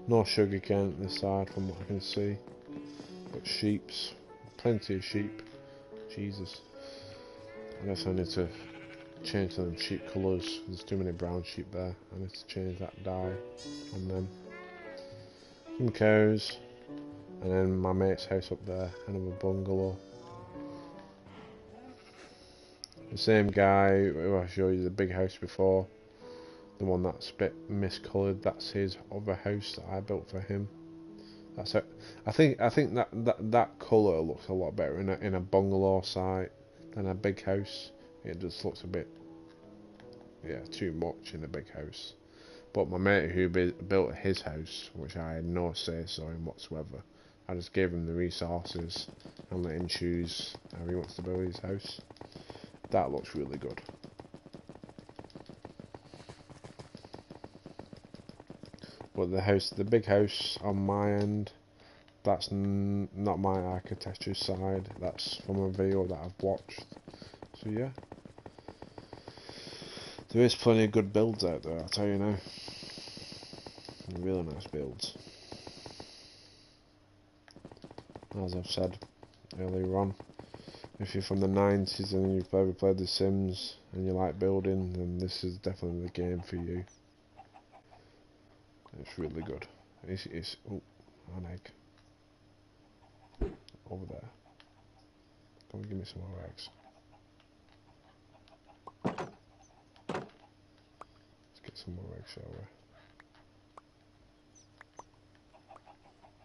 No sugar cane at this side from what I can see. But sheep's, plenty of sheep. Jesus. I guess I need to change them sheep colours. There's too many brown sheep there. I need to change that dye on them. Some cows. And then my mate's house up there. Another bungalow. The same guy who I showed you the big house before. The one that's a bit miscoloured, that's his other house that I built for him. That's it. I think that colour looks a lot better in a bungalow site than a big house. It just looks a bit, yeah, too much in a big house. But my mate who built his house, which I had no say so in whatsoever, I just gave him the resources and let him choose how he wants to build his house. That looks really good. But the big house on my end, that's not my architecture side. That's from a video that I've watched. So yeah, there is plenty of good builds out there, I'll tell you now. Really nice builds. As I've said earlier on, if you're from the 90s and you've ever played The Sims and you like building, then this is definitely the game for you. It's really good. It's oh, an egg. Over there. Come and give me some more eggs. Let's get some more eggs, shall we?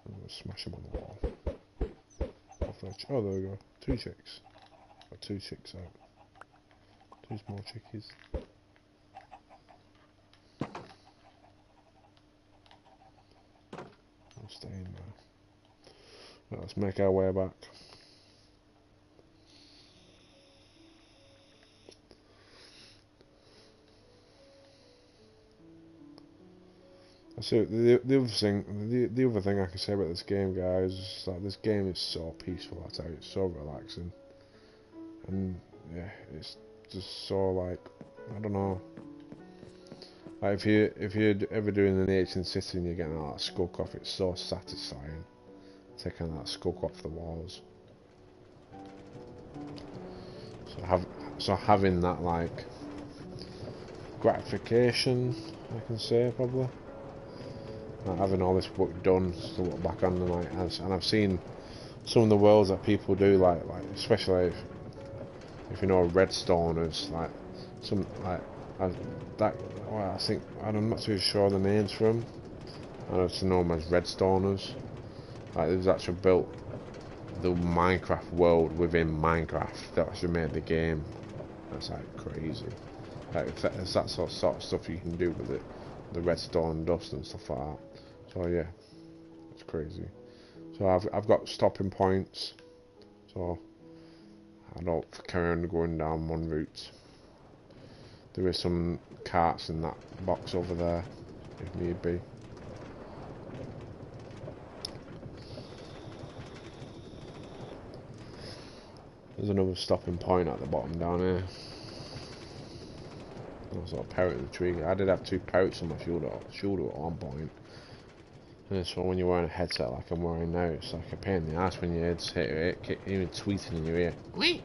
I'm going to smash them on the wall. Oh, there we go. 2 chicks. Got 2 chicks out. 2 small chickies. I'm staying there. Right, let's make our way back. So the other thing I can say about this game, guys, is that this game is so peaceful. I tell you, it's so relaxing, and yeah, it's just so like, I don't know. Like if you're ever doing an ancient city and you're getting all that skunk off, it's so satisfying, taking that skunk off the walls. So having that like gratification, I can say probably. Like having all this work done to look back on, and I've seen some of the worlds that people do, like especially if you know Redstoners, like some like that. Well, I think I'm not too sure the names for them. I just know them as Redstoners. Like they've actually built the Minecraft world within Minecraft. They actually made the game. That's like crazy. Like it's that sort of stuff you can do with it, the redstone dust and stuff like that. So yeah, it's crazy. So I've got stopping points, so I don't carry on going down one route. There is some carts in that box over there, if need be. There's another stopping point at the bottom down here. There's a parrot in the tree. I did have 2 parrots on my shoulder at one point. And so when you're wearing a headset like I'm wearing now, it's like a pain in the ass when your head's even tweeting in your ear. Wait!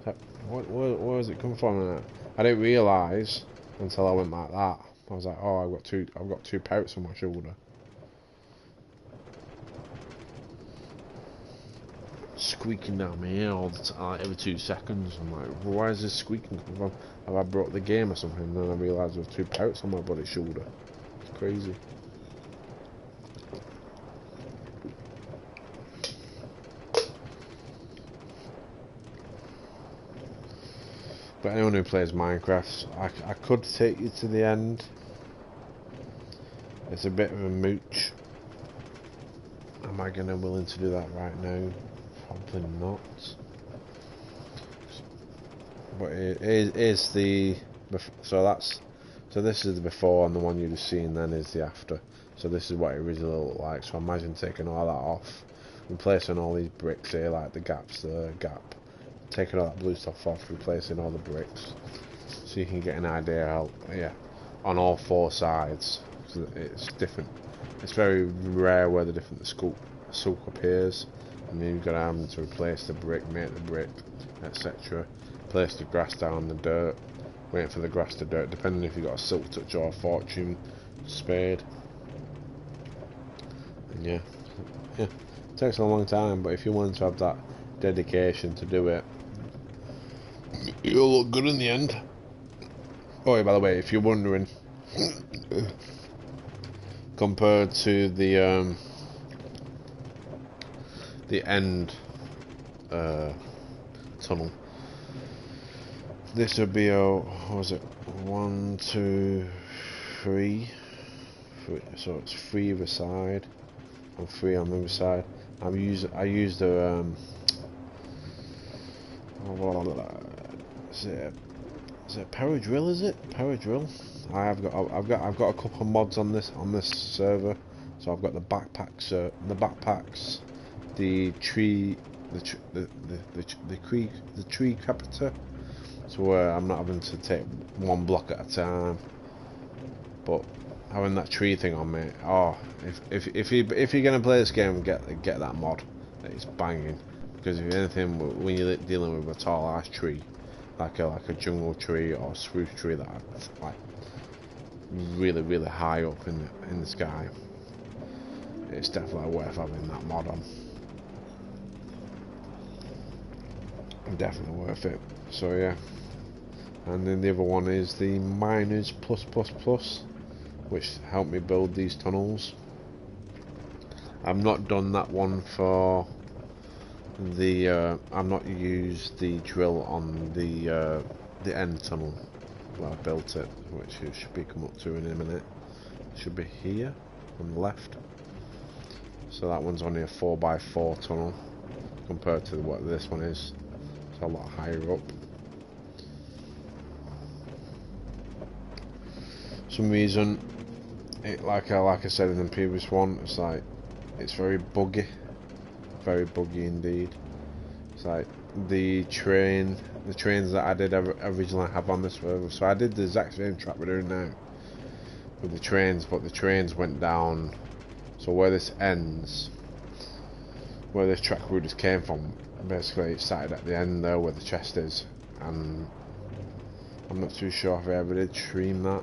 Like, where does it come from? And I didn't realise until I went like that. I was like, oh, I've got two parrots on my shoulder. Squeaking down my ear all the time, every 2 seconds. I'm like, well, why is this squeaking coming from? Have I broke the game or something? And then I realised there was 2 parrots on my bloody shoulder. It's crazy. But anyone who plays Minecraft, I could take you to the end. It's a bit of a mooch. Am I gonna willing to do that right now? Probably not. But it is the so this is the before, and the one you've seen then is the after. So this is what it originally looked like. So imagine taking all that off, replacing all these bricks here, like the gaps, the gap. Taking all that blue stuff off, replacing all the bricks, so you can get an idea how, yeah, on all 4 sides. It's different. It's very rare where the silk appears, and then you've got to to replace the brick, make the brick, etc. Place the grass down the dirt, waiting for the grass to dirt, depending if you've got a silk touch or a fortune spade. And yeah, it takes a long time, but if you want to have that dedication to do it, you'll look good in the end. Oh yeah, by the way, if you're wondering, compared to the end tunnel, this would be a, what was it, 1, 2, 3, so it's 3 either side and 3 on the other side. I used a is it a power drill? Is it power drill? I've got a couple of mods on this server So I've got the backpacks, the tree, the tree carpenter. So where I'm not having to take one block at a time, but having that tree thing on me. Oh, if you're gonna play this game, get that mod. It's banging, because if anything, when you're dealing with a tall ass tree, like a jungle tree or a spruce tree that's like really high up in the sky, it's definitely worth having that mod on. Definitely worth it. So yeah. And then the other one is the Miners Plus Plus Plus, which helped me build these tunnels. I've not done that one for the I've not used the drill on the end tunnel where I built it, which you should be come up to in a minute. It should be here on the left. So that one's only a 4x4 tunnel compared to what this one is. It's a lot higher up. For some reason, like I said in the previous one, it's very buggy indeed. It's like the trains that I did originally have on this server. So I did the exact same track we're doing now with the trains, but the trains went down. So where this ends, where this track we just came from, basically it started at the end there where the chest is, and I'm not too sure if I ever did stream that.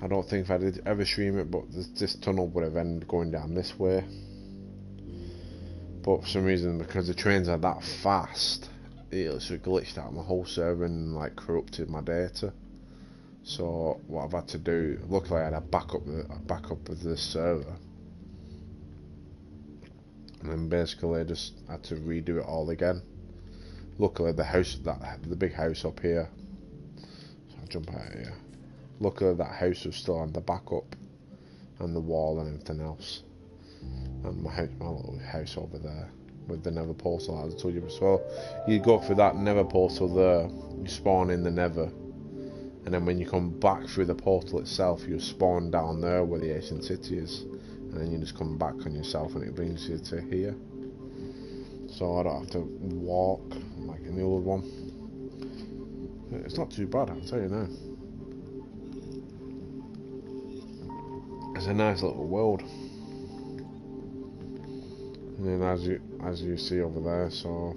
I don't think if I did ever stream it, but this tunnel would have ended going down this way. But for some reason, because the trains are that fast, it literally glitched out my whole server and like corrupted my data. So what I've had to do, luckily I had a backup of this server, and then basically I just had to redo it all again. Luckily the big house up here, so I'll jump out here. Luckily that house was still on the backup, and the wall and everything else, and my little house over there with the nether portal, as I told you before. You go through that nether portal there, you spawn in the nether, and then when you come back through the portal itself, you spawn down there where the ancient city is, and then you just come back on yourself and it brings you to here. So I don't have to walk like in the old one. It's not too bad, I'll tell you now. It's a nice little world. And then as you see over there, so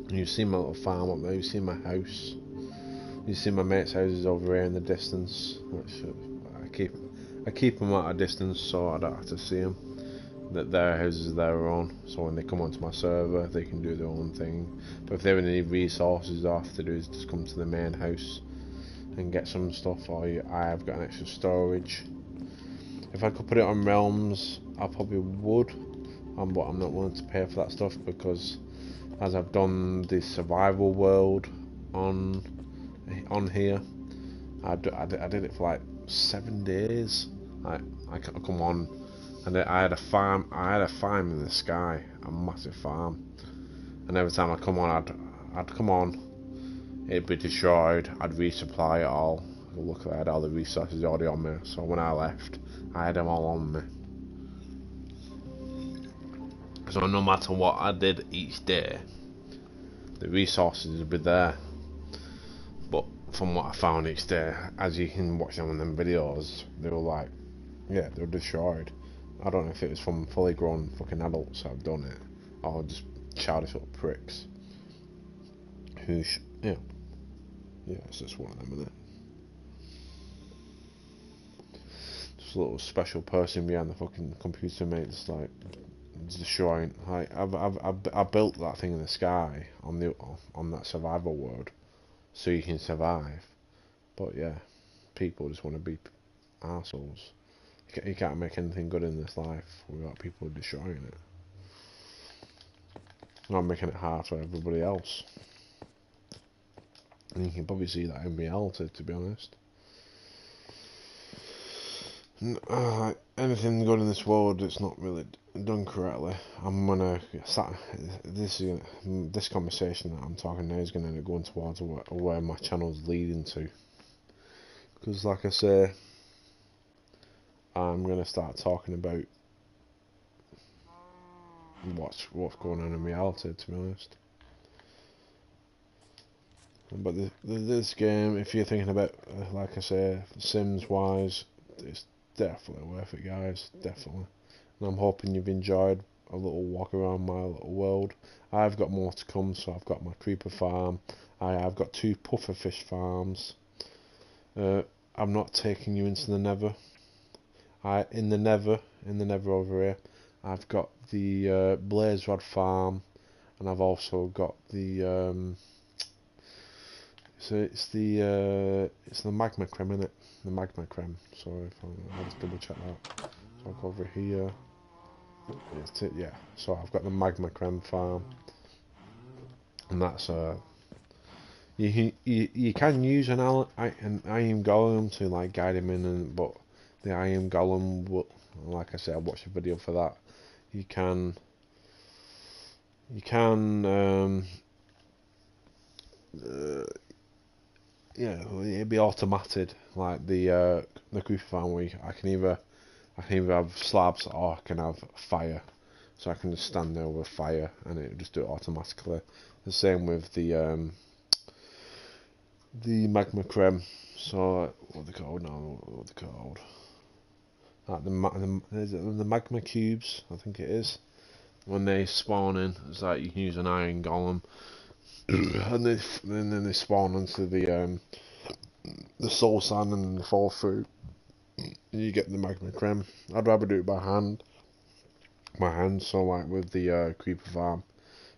you see my little farm up there, you see my house, you see my mates' houses over here in the distance, which I keep them at a distance so I don't have to see them. That their houses are their own, so when they come onto my server they can do their own thing. But if they have any resources, all I have to do is just come to the main house and get some stuff, or I've got an extra storage. If I could put it on realms, I probably would, but I'm not willing to pay for that stuff, because as I've done the survival world on here, I did it for like 7 days. I come on, and I had a farm in the sky, a massive farm, and every time I come on, I'd come on, it'd be destroyed, I'd resupply it all. Luckily I had all the resources already on me, so when I left I had them all on me. So no matter what I did each day, the resources would be there. But from what I found each day, as you can watch some of them videos, they were like, yeah, they were destroyed. I don't know if it was from fully grown fucking adults that have done it, or just childish little pricks who yeah, it's just one of them, isn't it? Just a little special person behind the fucking computer, mate, just like destroying. Like I built that thing in the sky on that survival world, so you can survive. But yeah, people just want to be assholes. You can't make anything good in this life without people destroying it. Not making it hard for everybody else. And you can probably see that in reality, to be honest. Anything good in this world that's not really done correctly, I'm gonna this conversation that I'm talking now is gonna end up going towards where my channel's leading to. Because like I say, I'm gonna start talking about what's going on in reality, to be honest. But this game, if you're thinking about, like I say, Sims wise, it's definitely worth it, guys. Definitely. And I'm hoping you've enjoyed a little walk around my little world. I've got more to come, so I've got my creeper farm. I've got 2 pufferfish farms. I'm not taking you into the Nether. In the Nether over here, I've got the blaze rod farm, and I've also got the so it's the magma creme, innit? The magma creme. So if I'll just double check that. So I'll go over here. Yeah. So I've got the magma creme farm, and that's you can use an iron golem to like guide him in, but the iron golem will, like I said, I watched a video for that. You can yeah, it'd be automated like the creeper farm where I can either have slabs or I can have fire, so I can just stand there with fire and it will just do it automatically. The same with the magma creme. So what are they called now? What are they called? Like the magma cubes, I think it is. When they spawn in, it's like you can use an iron golem, and then they spawn into the soul sand and they fall through. And you get the magma creme. I'd rather do it by hand. So like with the creeper farm,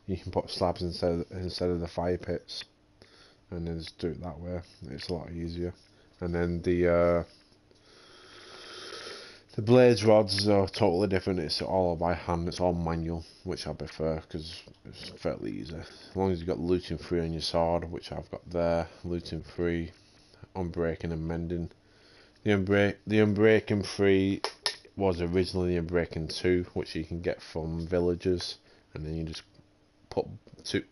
you can put slabs instead of the fire pits, and then just do it that way. It's a lot easier. And then the blades rods are totally different. It's all by hand. It's all manual, which I prefer because it's fairly easy. As long as you've got looting free on your sword, which I've got there, looting free, unbreaking and mending. The unbreaking free was originally the unbreaking 2, which you can get from villagers, and then you just put two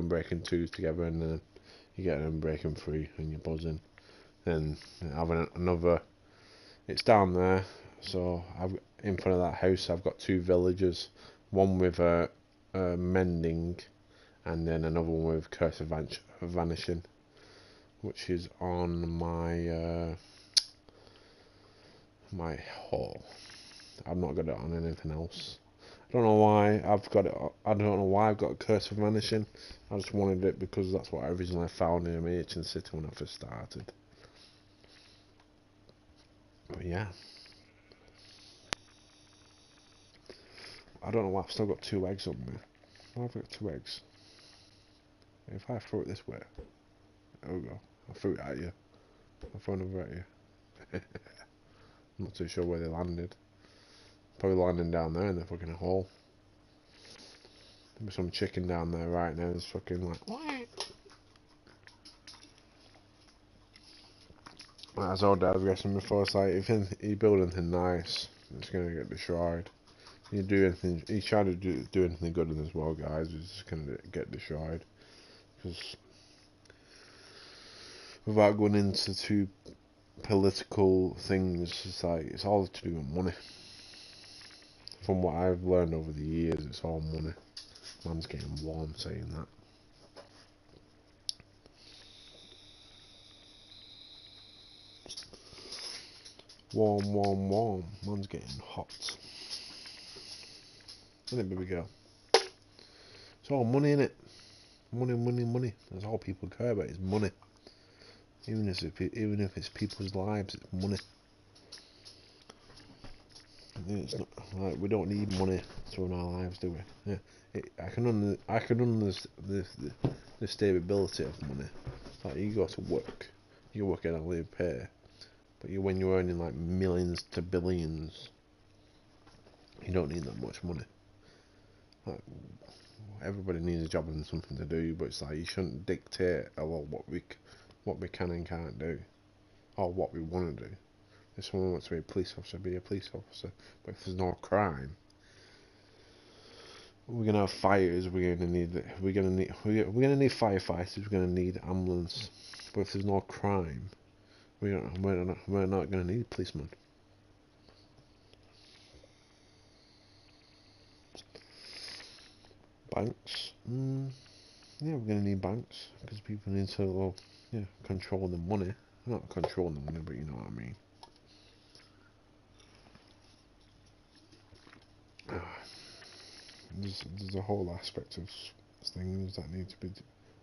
unbreaking 2s together, and then you get an unbreaking 3, and you're buzzing. Then having another, it's down there. So in front of that house, I've got 2 villagers, one with a mending, and then another one with curse of vanishing, which is on my my hall. I've not got it on anything else. I don't know why I've got it. I don't know why I've got a curse of vanishing. I just wanted it because that's what I originally found in Merchant City when I first started. But yeah, I don't know why I've still got 2 eggs on me. Why have I got 2 eggs? If I throw it this way, there we go. I threw it at you. I threw another at you. I'm not too sure where they landed. Probably landing down there in the fucking hole. There's some chicken down there right now. It's fucking like. As our dad was guessing before, it's like if you build anything nice, it's gonna get destroyed. You do anything, you try to do anything good in this world, guys, it's just gonna get destroyed. Because without going into too political things, it's like it's all to do with money. From what I've learned over the years, it's all money. Man's getting warm saying that. Warm, warm, warm. Man's getting hot. Isn't it, baby girl? It's all money, innit? Money, money, money. That's all people care about is money. Even if it's people's lives, it's money. It's not like we don't need money to run our lives, do we? Yeah. I can understand the stability of money. Like you go to work, you work in a live pay, but when you're earning like millions to billions, you don't need that much money. Like, everybody needs a job and something to do, but it's like you shouldn't dictate a lot what we can and can't do, or what we want to do. If someone wants to be a police officer, be a police officer. But if there's no crime, we're gonna have fires. We're gonna need firefighters. We're gonna need ambulance. But if there's no crime, we're not gonna need policemen. Banks. Yeah, we're gonna need banks because people need to, well, yeah, control the money. Not control the money, but you know what I mean. There's a whole aspect of things that need to be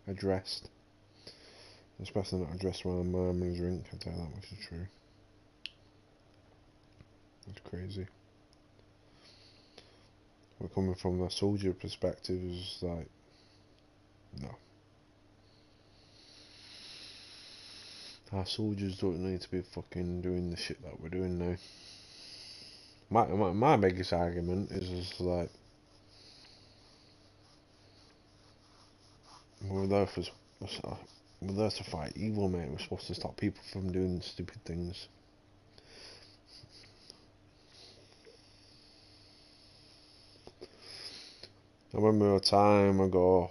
addressed, especially not addressed around my money's drink. I tell you that much is true. It's crazy. We're coming from a soldier perspective, is like, no. Our soldiers don't need to be fucking doing the shit that we're doing now. My biggest argument is just like, we're there for, we're there to fight evil, mate. We're supposed to stop people from doing stupid things. I remember a time ago,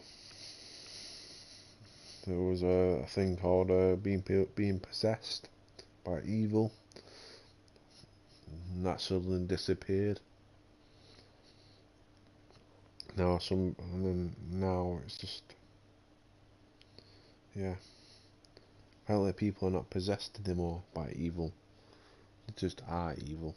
there was a thing called being possessed by evil, and that suddenly disappeared. Now now it's just, yeah. Apparently people are not possessed anymore by evil. They just are evil.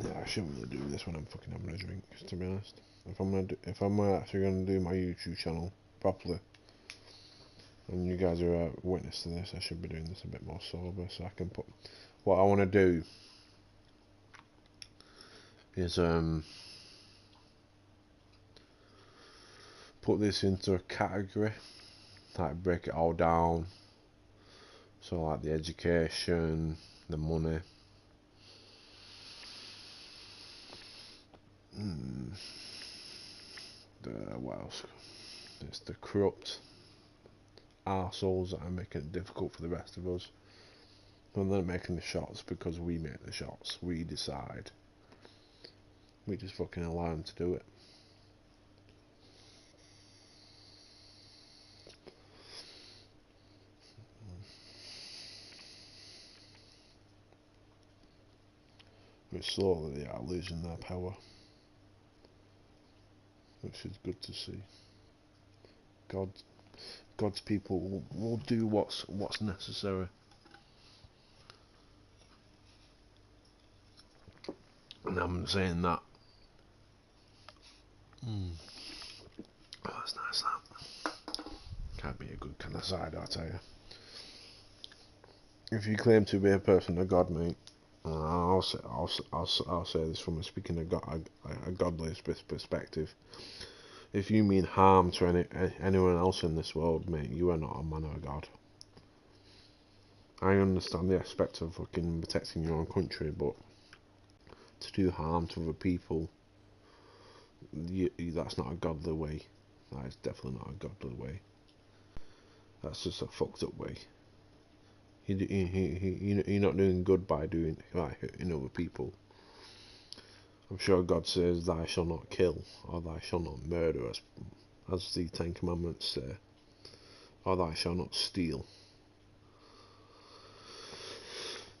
Yeah, I shouldn't really do this when I'm fucking having a drink, to be honest. If I'm actually gonna do my YouTube channel properly, and you guys are a witness to this, I should be doing this a bit more sober, so I can put what I want to do is put this into a category, like break it all down. So like the education, the money, what else? It's the corrupt arseholes that are making it difficult for the rest of us. And they're making the shots because we make the shots. We decide. We just fucking allow them to do it. But slowly they are losing their power, which is good to see. God's people will do what's necessary. And I'm saying that. Oh, that's nice, that. Can't be a good kind of cider, I tell you. If you claim to be a person of God, mate, I'll say this from speaking a godly perspective. If you mean harm to anyone else in this world, mate, you are not a man of God. I understand the aspect of fucking protecting your own country, but to do harm to other people, that's not a godly way. That is definitely not a godly way. That's just a fucked up way. You're not doing good by hurting other people. I'm sure God says, "Thou shalt not kill," or "Thou shalt not murder," as the Ten Commandments say, or "Thou shalt not steal."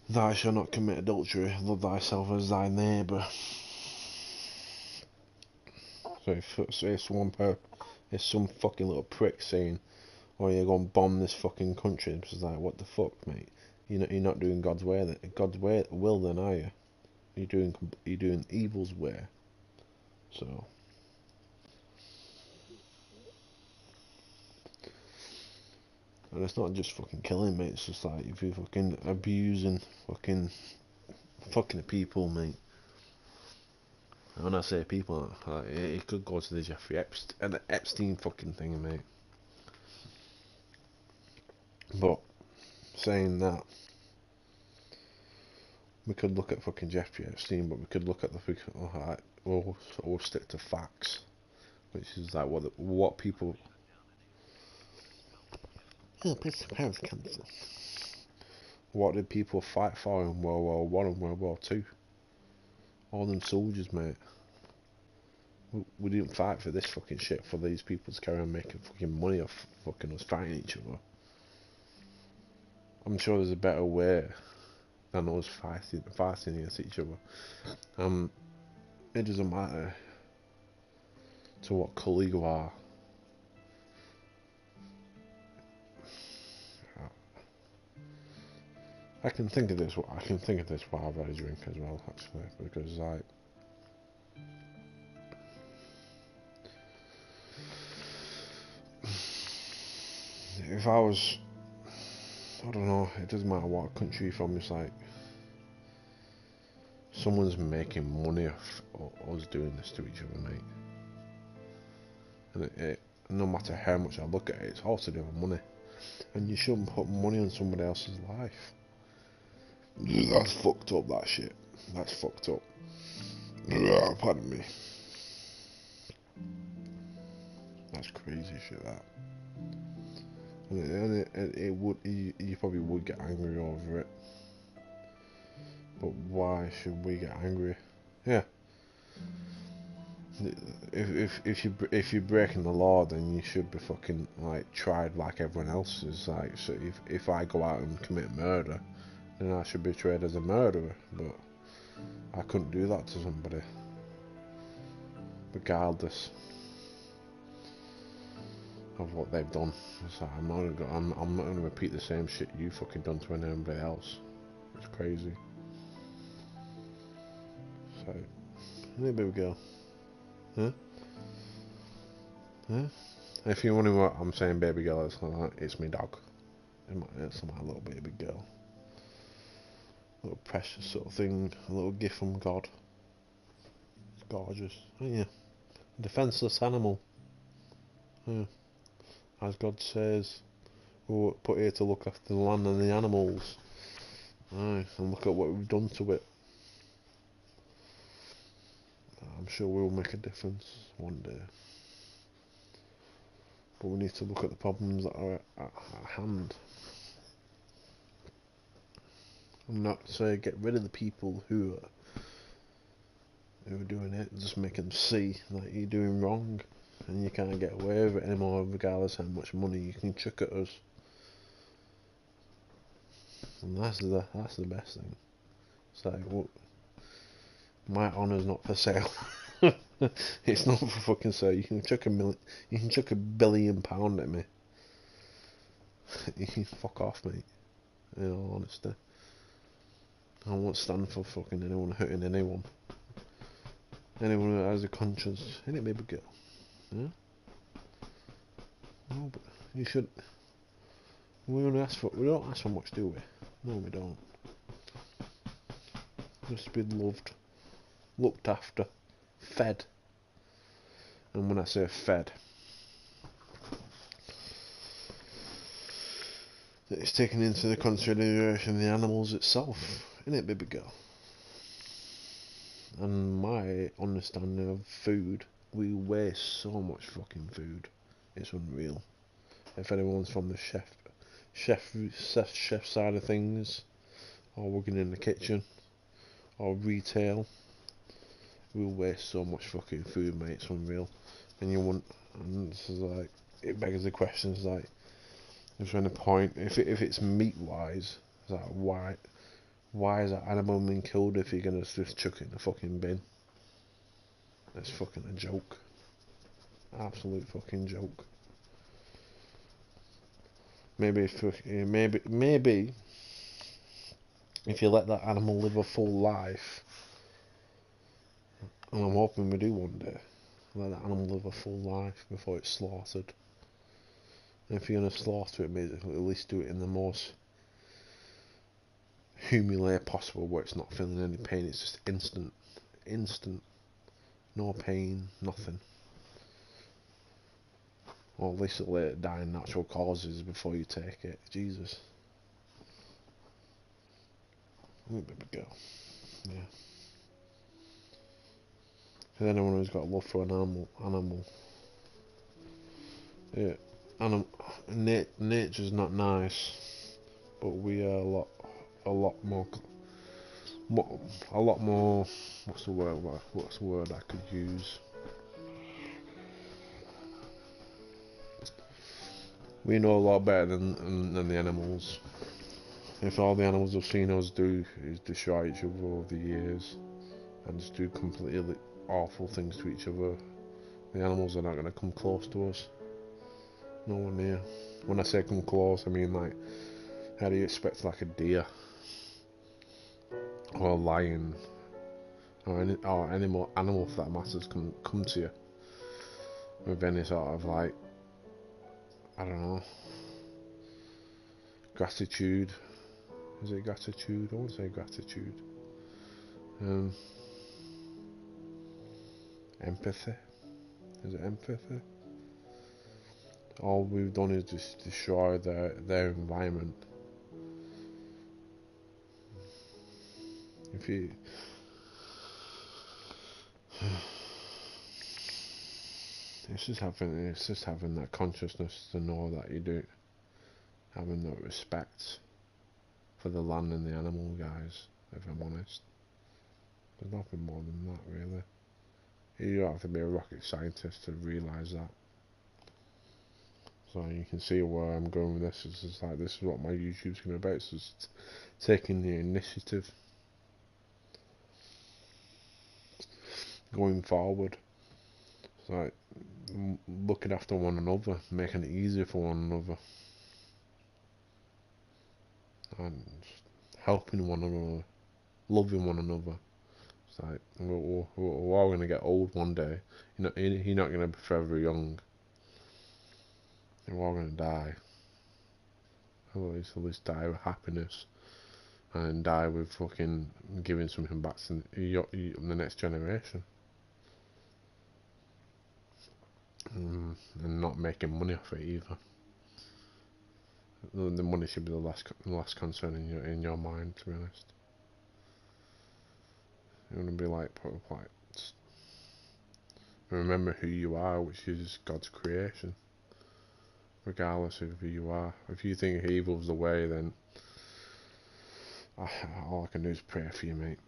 Thou shalt not commit adultery. Love thyself as thy neighbour. So if some fucking little prick saying, "Oh, you're gonna bomb this fucking country," it's just like, what the fuck, mate? You're not doing God's will, then, are you? You're doing evil's way. So, and it's not just fucking killing, mate. It's just like if you're fucking abusing fucking people, mate. And when I say people, it could go to the Jeffrey Epstein fucking thing, mate. But saying that, we could look at fucking Jeffrey Epstein, but we could look at the we'll stick to facts, which is like what people. Oh, breast cancer. What did people fight for in World War One and World War Two? All them soldiers, mate. We didn't fight for this fucking shit for these people to carry on making fucking money off fucking us fighting each other. I'm sure there's a better way than us fighting against each other. It doesn't matter to what colour you are. I can think of this. I can think of this while I drink as well, actually, because like, if I was, I don't know. It doesn't matter what country you're from. It's like someone's making money off us doing this to each other, mate. And no matter how much I look at it, it's all to do with money. And you shouldn't put money on somebody else's life. That's fucked up, that shit. That's fucked up. Pardon me. That's crazy shit, that. And it would, you probably would get angry over it. But why should we get angry? Yeah. If you're breaking the law, then you should be fucking like tried like everyone else is. Like, so if I go out and commit murder, then I should be tried as a murderer. But I couldn't do that to somebody, regardless of what they've done. So I'm not gonna repeat the same shit you fucking done to anybody else. It's crazy. So, hey, baby girl. Huh? Huh? If you wondering what I'm saying, baby girl, it's my dog. It's my little baby girl. A little precious sort of thing, a little gift from God. It's gorgeous. Oh, yeah. A defenceless animal. Yeah. As God says, we're put here to look after the land and the animals. Aye, and look at what we've done to it. I'm sure we'll make a difference one day. But we need to look at the problems that are at hand. I'm not saying get rid of the people who are doing it, just make them see that you're doing wrong and you can't get away with it anymore, regardless how much money you can chuck at us. And that's the best thing. It's like, well, my honour's not for sale. It's not for fucking sale. You can chuck £1 billion at me. You can fuck off, mate. In all honesty, I won't stand for fucking anyone hurting anyone. Anyone who has a conscience, ain't it, baby girl? Yeah. No, but you should. We don't ask for much, do we? No, we don't. Just be loved, looked after, fed. And when I say fed, it's taken into the consideration the animals itself, innit, baby girl? And my understanding of food, we waste so much fucking food. It's unreal. If anyone's from the chef side of things, or working in the kitchen, or retail, we waste so much fucking food, mate. It's unreal. And you want, and this is like, it begs the question, it's like, is there any point if it's meat wise? It's like, why is that animal being killed if you're gonna just chuck it in the fucking bin? It's fucking a joke. Absolute fucking joke. Maybe if you let that animal live a full life, and I'm hoping we do one day, let that animal live a full life before it's slaughtered. And if you're gonna slaughter it, maybe at least do it in the most humane way possible, where it's not feeling any pain. It's just instant, no pain, nothing. Or at least let it die in natural causes before you take it. Jesus. Oh, baby girl. Yeah. And anyone who's got love for an animal. Yeah. Nature's not nice, but we are a lot more. What's the word I could use? We know a lot better than the animals. If all the animals have seen us do is destroy each other over the years and just do completely awful things to each other. The animals are not going to come close to us. Nowhere near. When I say come close, I mean like, how do you expect like a deer or a lion or any animal for that matter can come to you with any sort of like, I don't know, gratitude. Is it gratitude? I won't say gratitude. Empathy. Is it empathy? All we've done is just destroy their environment. If you it's just having that consciousness to know that you do, having that respect for the land and the animal, guys. If I'm honest, there's nothing more than that, really. You don't have to be a rocket scientist to realise that. So you can see where I'm going with this. It's just like, this is what my YouTube's going to be about. It's just taking the initiative, going forward. It's like looking after one another, making it easier for one another, and helping one another, loving one another. It's like we're all going to get old one day. You're not going to be forever young. We're all going to die. At least die with happiness, and die with fucking giving something back to the next generation, and not making money off it either. The money should be the last concern in your mind, to be honest. You want to be like remember who you are, which is God's creation, regardless of who you are. If you think evil's the way, then all I can do is pray for you, mate.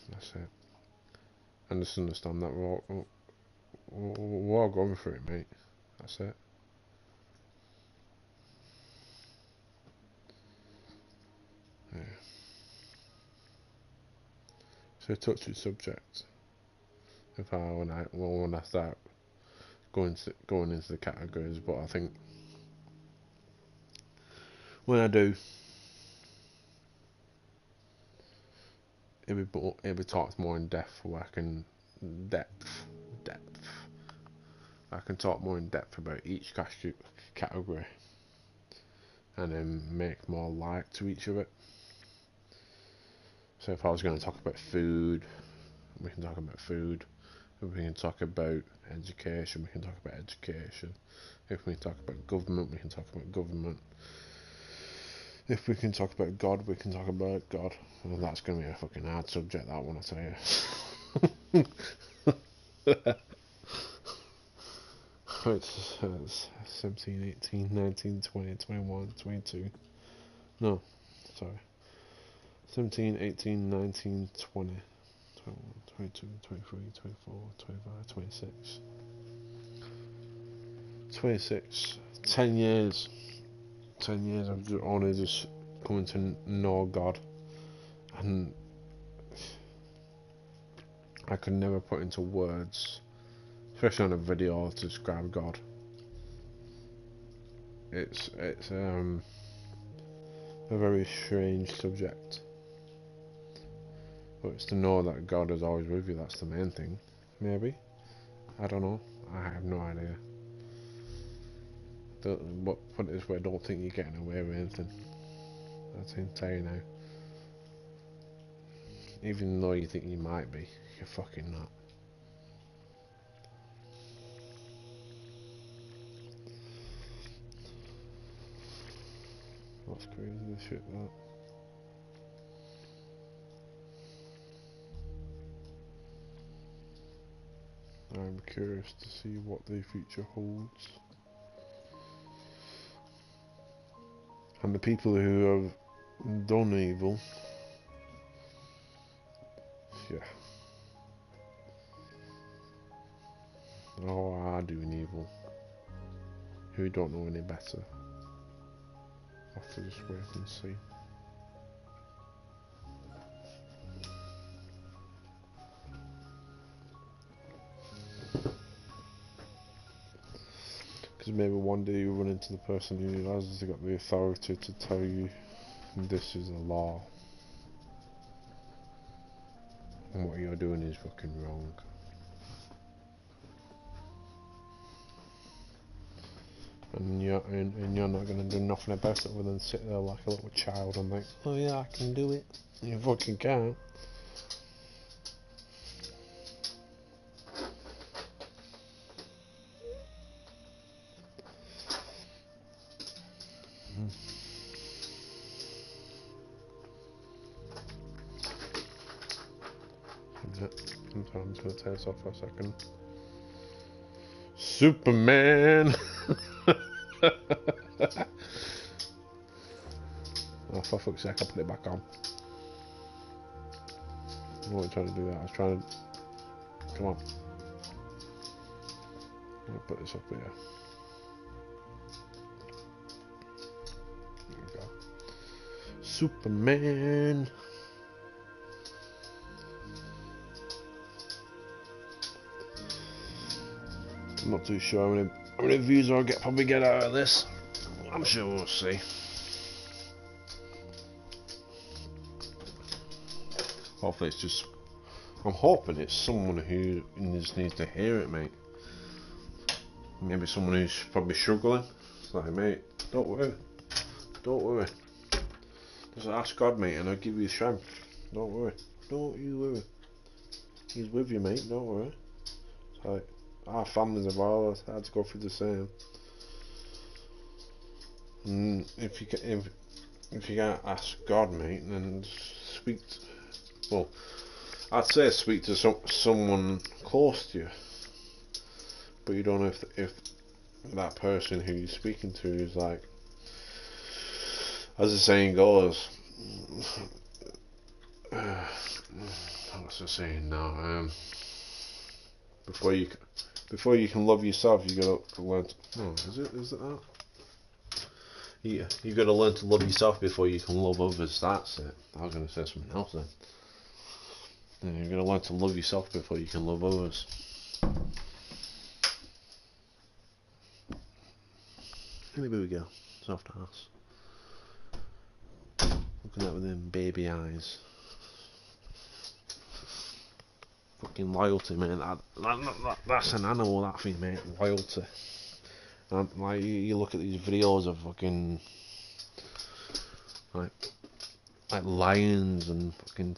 That's it. And just understand that we're all going through it, mate. That's it. Yeah. It's a touchy subject. When I start going into the categories, but I think when I do, it'll be talked more in depth. I can talk more in depth about each category, and then make more light to each of it. So if I was going to talk about food, we can talk about food. If we can talk about education, we can talk about education. If we can talk about government, we can talk about government. If we can talk about God, we can talk about God. And that's going to be a fucking hard subject, that one, I tell you. It's 17, 18, 19, 20, 21, 22. No, sorry. 17, 18, 19, 20. 21, 22, 23, 24, 25, 26. 26. 10 years. 10 years of only just coming to know God. And I could never put into words, especially on a video, to describe God. It's a very strange subject. But it's to know that God is always with you, that's the main thing. Maybe. I don't know. I have no idea. But put it this way, I don't think you're getting away with anything. That's what I can tell you now. Even though you think you might be, you're fucking not. That's crazy as shit, that. I'm curious to see what the future holds. And the people who have done evil, yeah, or are doing evil, who don't know any better, have to just wait and see. Because maybe one day you run into the person who realizes they got the authority to tell you this is a law and what you're doing is fucking wrong. And you're not gonna do nothing about it other than sit there like a little child and think, oh yeah, I can do it. You fucking can't. I'm gonna turn this off for a second. Superman! Oh, for fuck's sake, I put it back on. I wasn't trying to do that, I was trying to... Come on. I'll put this up here. There we go. Superman! I'm not too sure how many views I'll probably get out of this. I'm sure we'll see. Hopefully it's just... I'm hoping it's someone who just needs to hear it, mate. Maybe someone who's probably struggling. It's like, mate, don't worry. Don't worry. Just ask God, mate, and I'll give you strength. Don't worry. Don't you worry. He's with you, mate, don't worry. It's like, our families have all had to go through the same. And if you can't ask God, mate, then speak to, well, I'd say speak to someone close to you, but you don't know if that person who you're speaking to is like, as the saying goes, what's the saying now? Before you can love yourself, you gotta learn to, no, is it that? Yeah, you gotta learn to love yourself before you can love others. That's it. I was gonna say something else then. Yeah, you gotta learn to love yourself before you can love others. Anyway, we go. Soft ass. Looking at with them baby eyes. Fucking loyalty, man. That's an animal, that thing, mate. Loyalty. And like you look at these videos of fucking like lions and fucking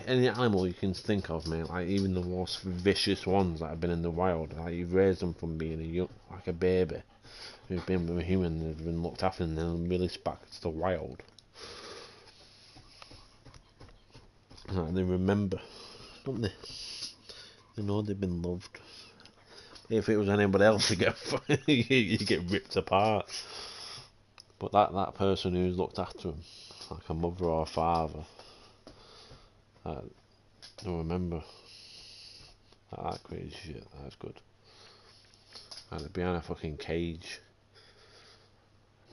any animal you can think of, mate. Like even the most vicious ones that have been in the wild. Like you raise them from being like a baby who's been with a human and have been looked after, and then released back to the wild. Like they remember, don't they? They know they've been loved. If it was anybody else, you get ripped apart. But that person who's looked after them, like a mother or a father, they remember. That crazy shit. That's good. And they're behind a fucking cage,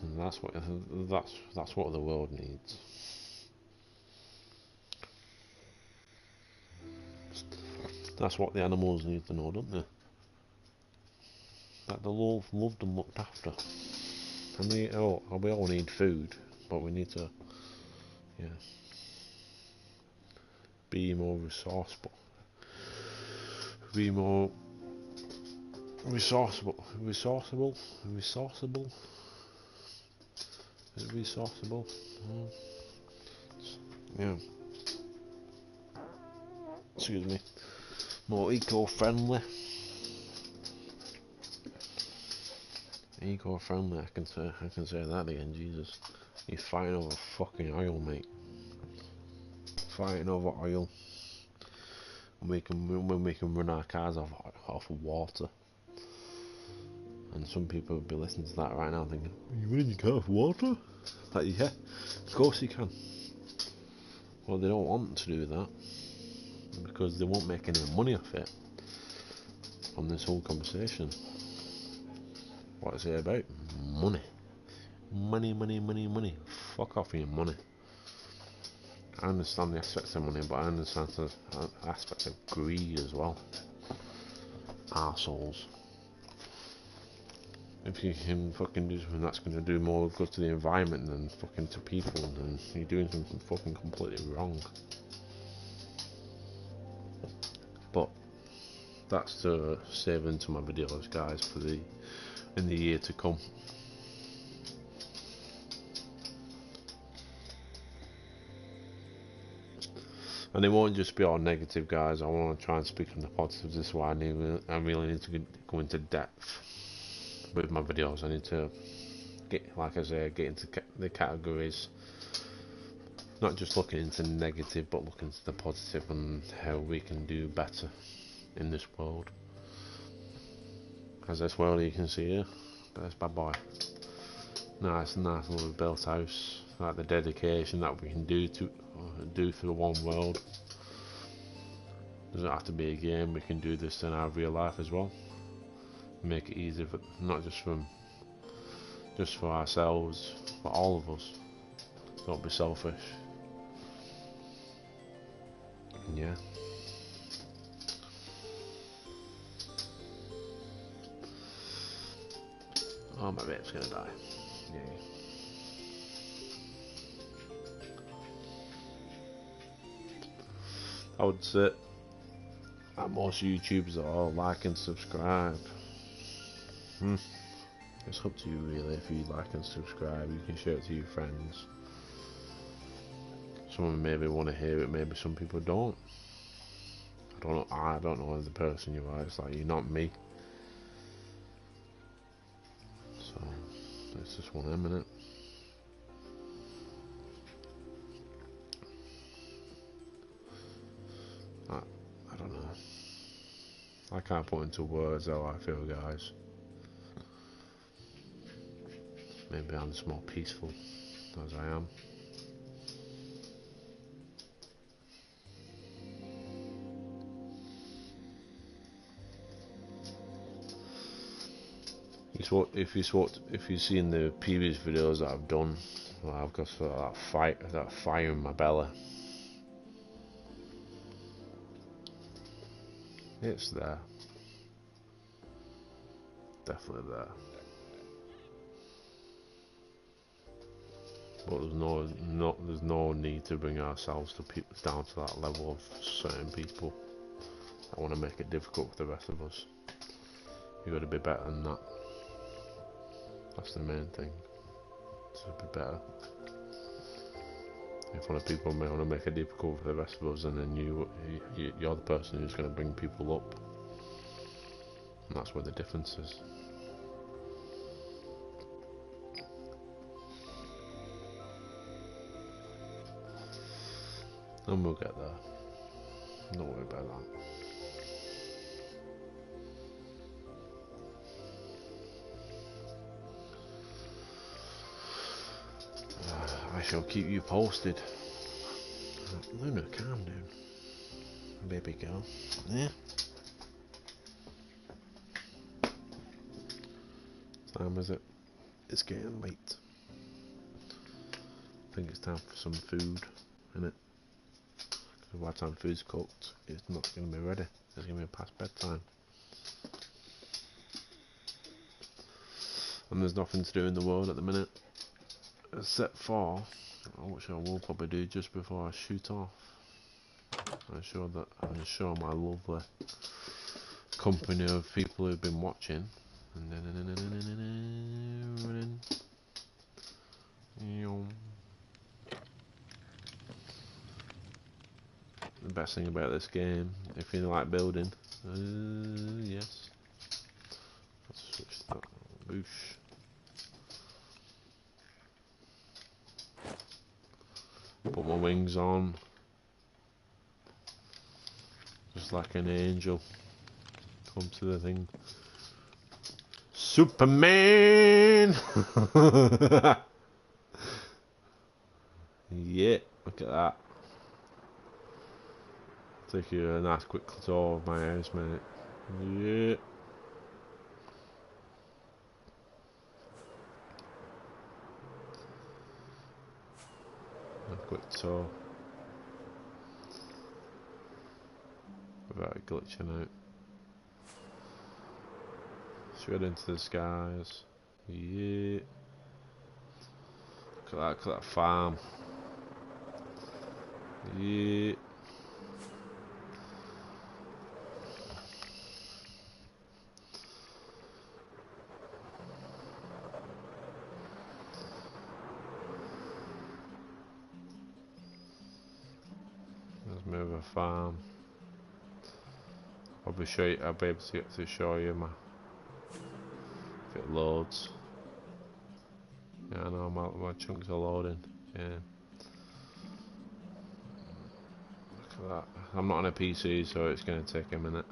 and that's what the world needs. That's what the animals need to know, don't they? That they're loved and looked after. And we all need food, but we need to, be more resourceful. Be more resourceable. Resourceable? Is it resourceable? Yeah. Excuse me. More eco-friendly. Eco-friendly, I can say that again, Jesus. You're fighting over fucking oil, mate. Fighting over oil. When we can run our cars off of water. And some people will be listening to that right now thinking, are you running your car off water? Like, yeah, of course you can. Well, they don't want to do that because they won't make any money off it from this whole conversation. What is it about? Money. Money. Fuck off with your money. I understand the aspects of money, but I understand the aspects of greed as well. Arseholes. If you can fucking do something that's going to do more good to the environment than fucking to people, then you're doing something fucking completely wrong. But that's to save into my videos, guys, for in the year to come. And it won't just be all negative, guys. I want to try and speak on the positives. This is why I really need to go into depth with my videos. I need to get, like I say, get into the categories. Not just looking into negative, but looking into the positive and how we can do better in this world. As this world you can see here, there's bad boy. Nice little built house. Like the dedication that we can do for one world. Doesn't have to be a game. We can do this in our real life as well. Make it easier, for, not just for ourselves, for all of us. Don't be selfish. And yeah. Oh, my vape's gonna die. Yay. I would say that most YouTubers are like and subscribe. It's up to you really. If you like and subscribe, you can share it to your friends. Some maybe want to hear it, maybe some people don't. I don't know the person you are. It's like you're not me. So it's just one of them, innit? I don't know. I can't put into words how I feel, guys. Maybe I'm just more peaceful as I am. If you've seen the previous videos that I've done, well, I've got sort of that fire in my belly. It's there, definitely there. But there's no need to bring ourselves down to that level of certain people that want to make it difficult for the rest of us. You got to be better than that. That's the main thing. To be better. If one of people may want to make it difficult for the rest of us, and then you're the person who's going to bring people up, and that's where the difference is. And we'll get there. Don't worry about that. I shall keep you posted. Luna, calm down. Baby girl. Yeah. Time is it? It's getting late. I think it's time for some food, isn't it? Because by the time food's cooked, it's not going to be ready. It's going to be past bedtime. And there's nothing to do in the world at the minute. Except for, which I will probably do just before I shoot off. I'm sure my lovely company of people who've been watching. The best thing about this game, if you like building, yes. Let's switch that. Boosh. Put my wings on, just like an angel. Come to the thing. Superman! Yeah, look at that. Take you a nice quick tour of my house, mate. Yeah. A quick tour. Without it glitching out. Straight into the skies. Yeah. Look at that farm. Yeah. Let's move a farm. I'll be able to get to show you if it loads. Yeah, I know my chunks are loading. Yeah. Look at that. I'm not on a PC, so it's going to take a minute.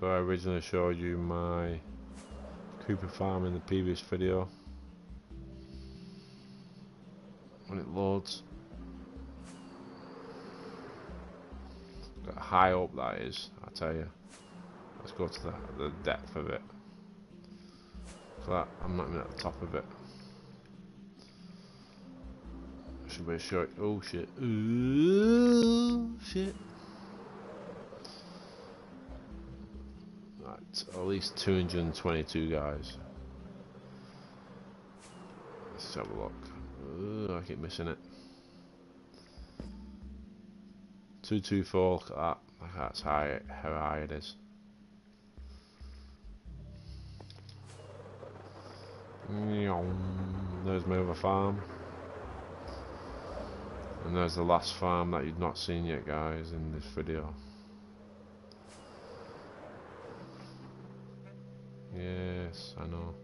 So I originally showed you my creeper farm in the previous video. When it loads. Look how high up that is, I tell you. Let's go to the depth of it. So that, I'm not even at the top of it. I should be able to show it. Oh shit. Ooh, shit. Right, at least 222 guys. Let's have a look. Ooh, I keep missing it. 224, look at that. That's how high it is. There's my other farm. And there's the last farm that you've not seen yet, guys, in this video. Yes, I know.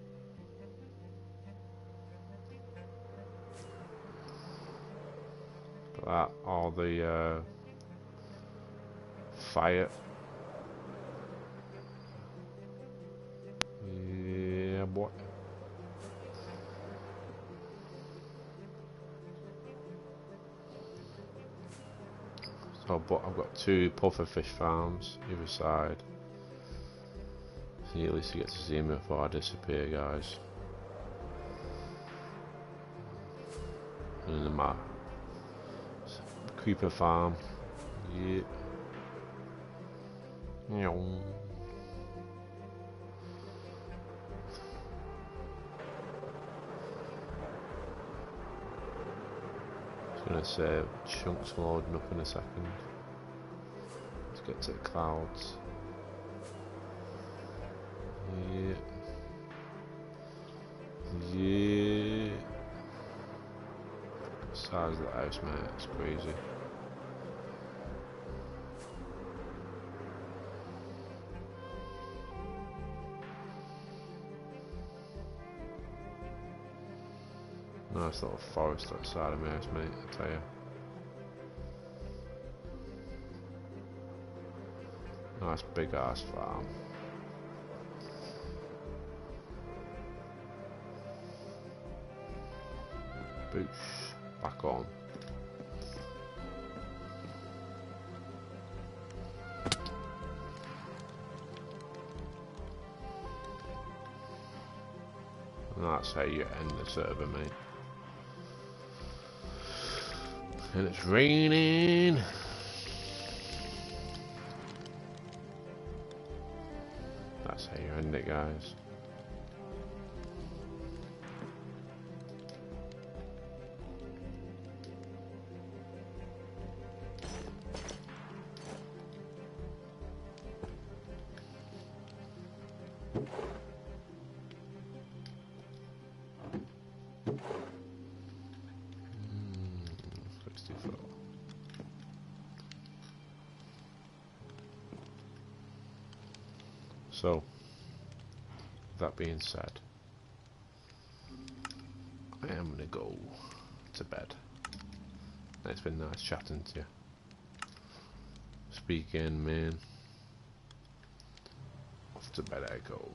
Look at that, all the fire. Yeah, boy. So, but I've got 2 pufferfish farms either side. So at least you get to see me before I disappear, guys. And then my creeper farm. Yeah. It's gonna say chunks loading up in a second. Let's get to the clouds. Yeah. Yeah. The size of the house, mate, it's crazy. Nice little forest outside of my house, mate, I tell you. Nice big ass farm. Boosh, back on. And that's how you end the server, mate. And it's raining. That's how you end it, guys. So, that being said, I am going to go to bed. It's been nice chatting to you. Speak in, man. Off to bed I go.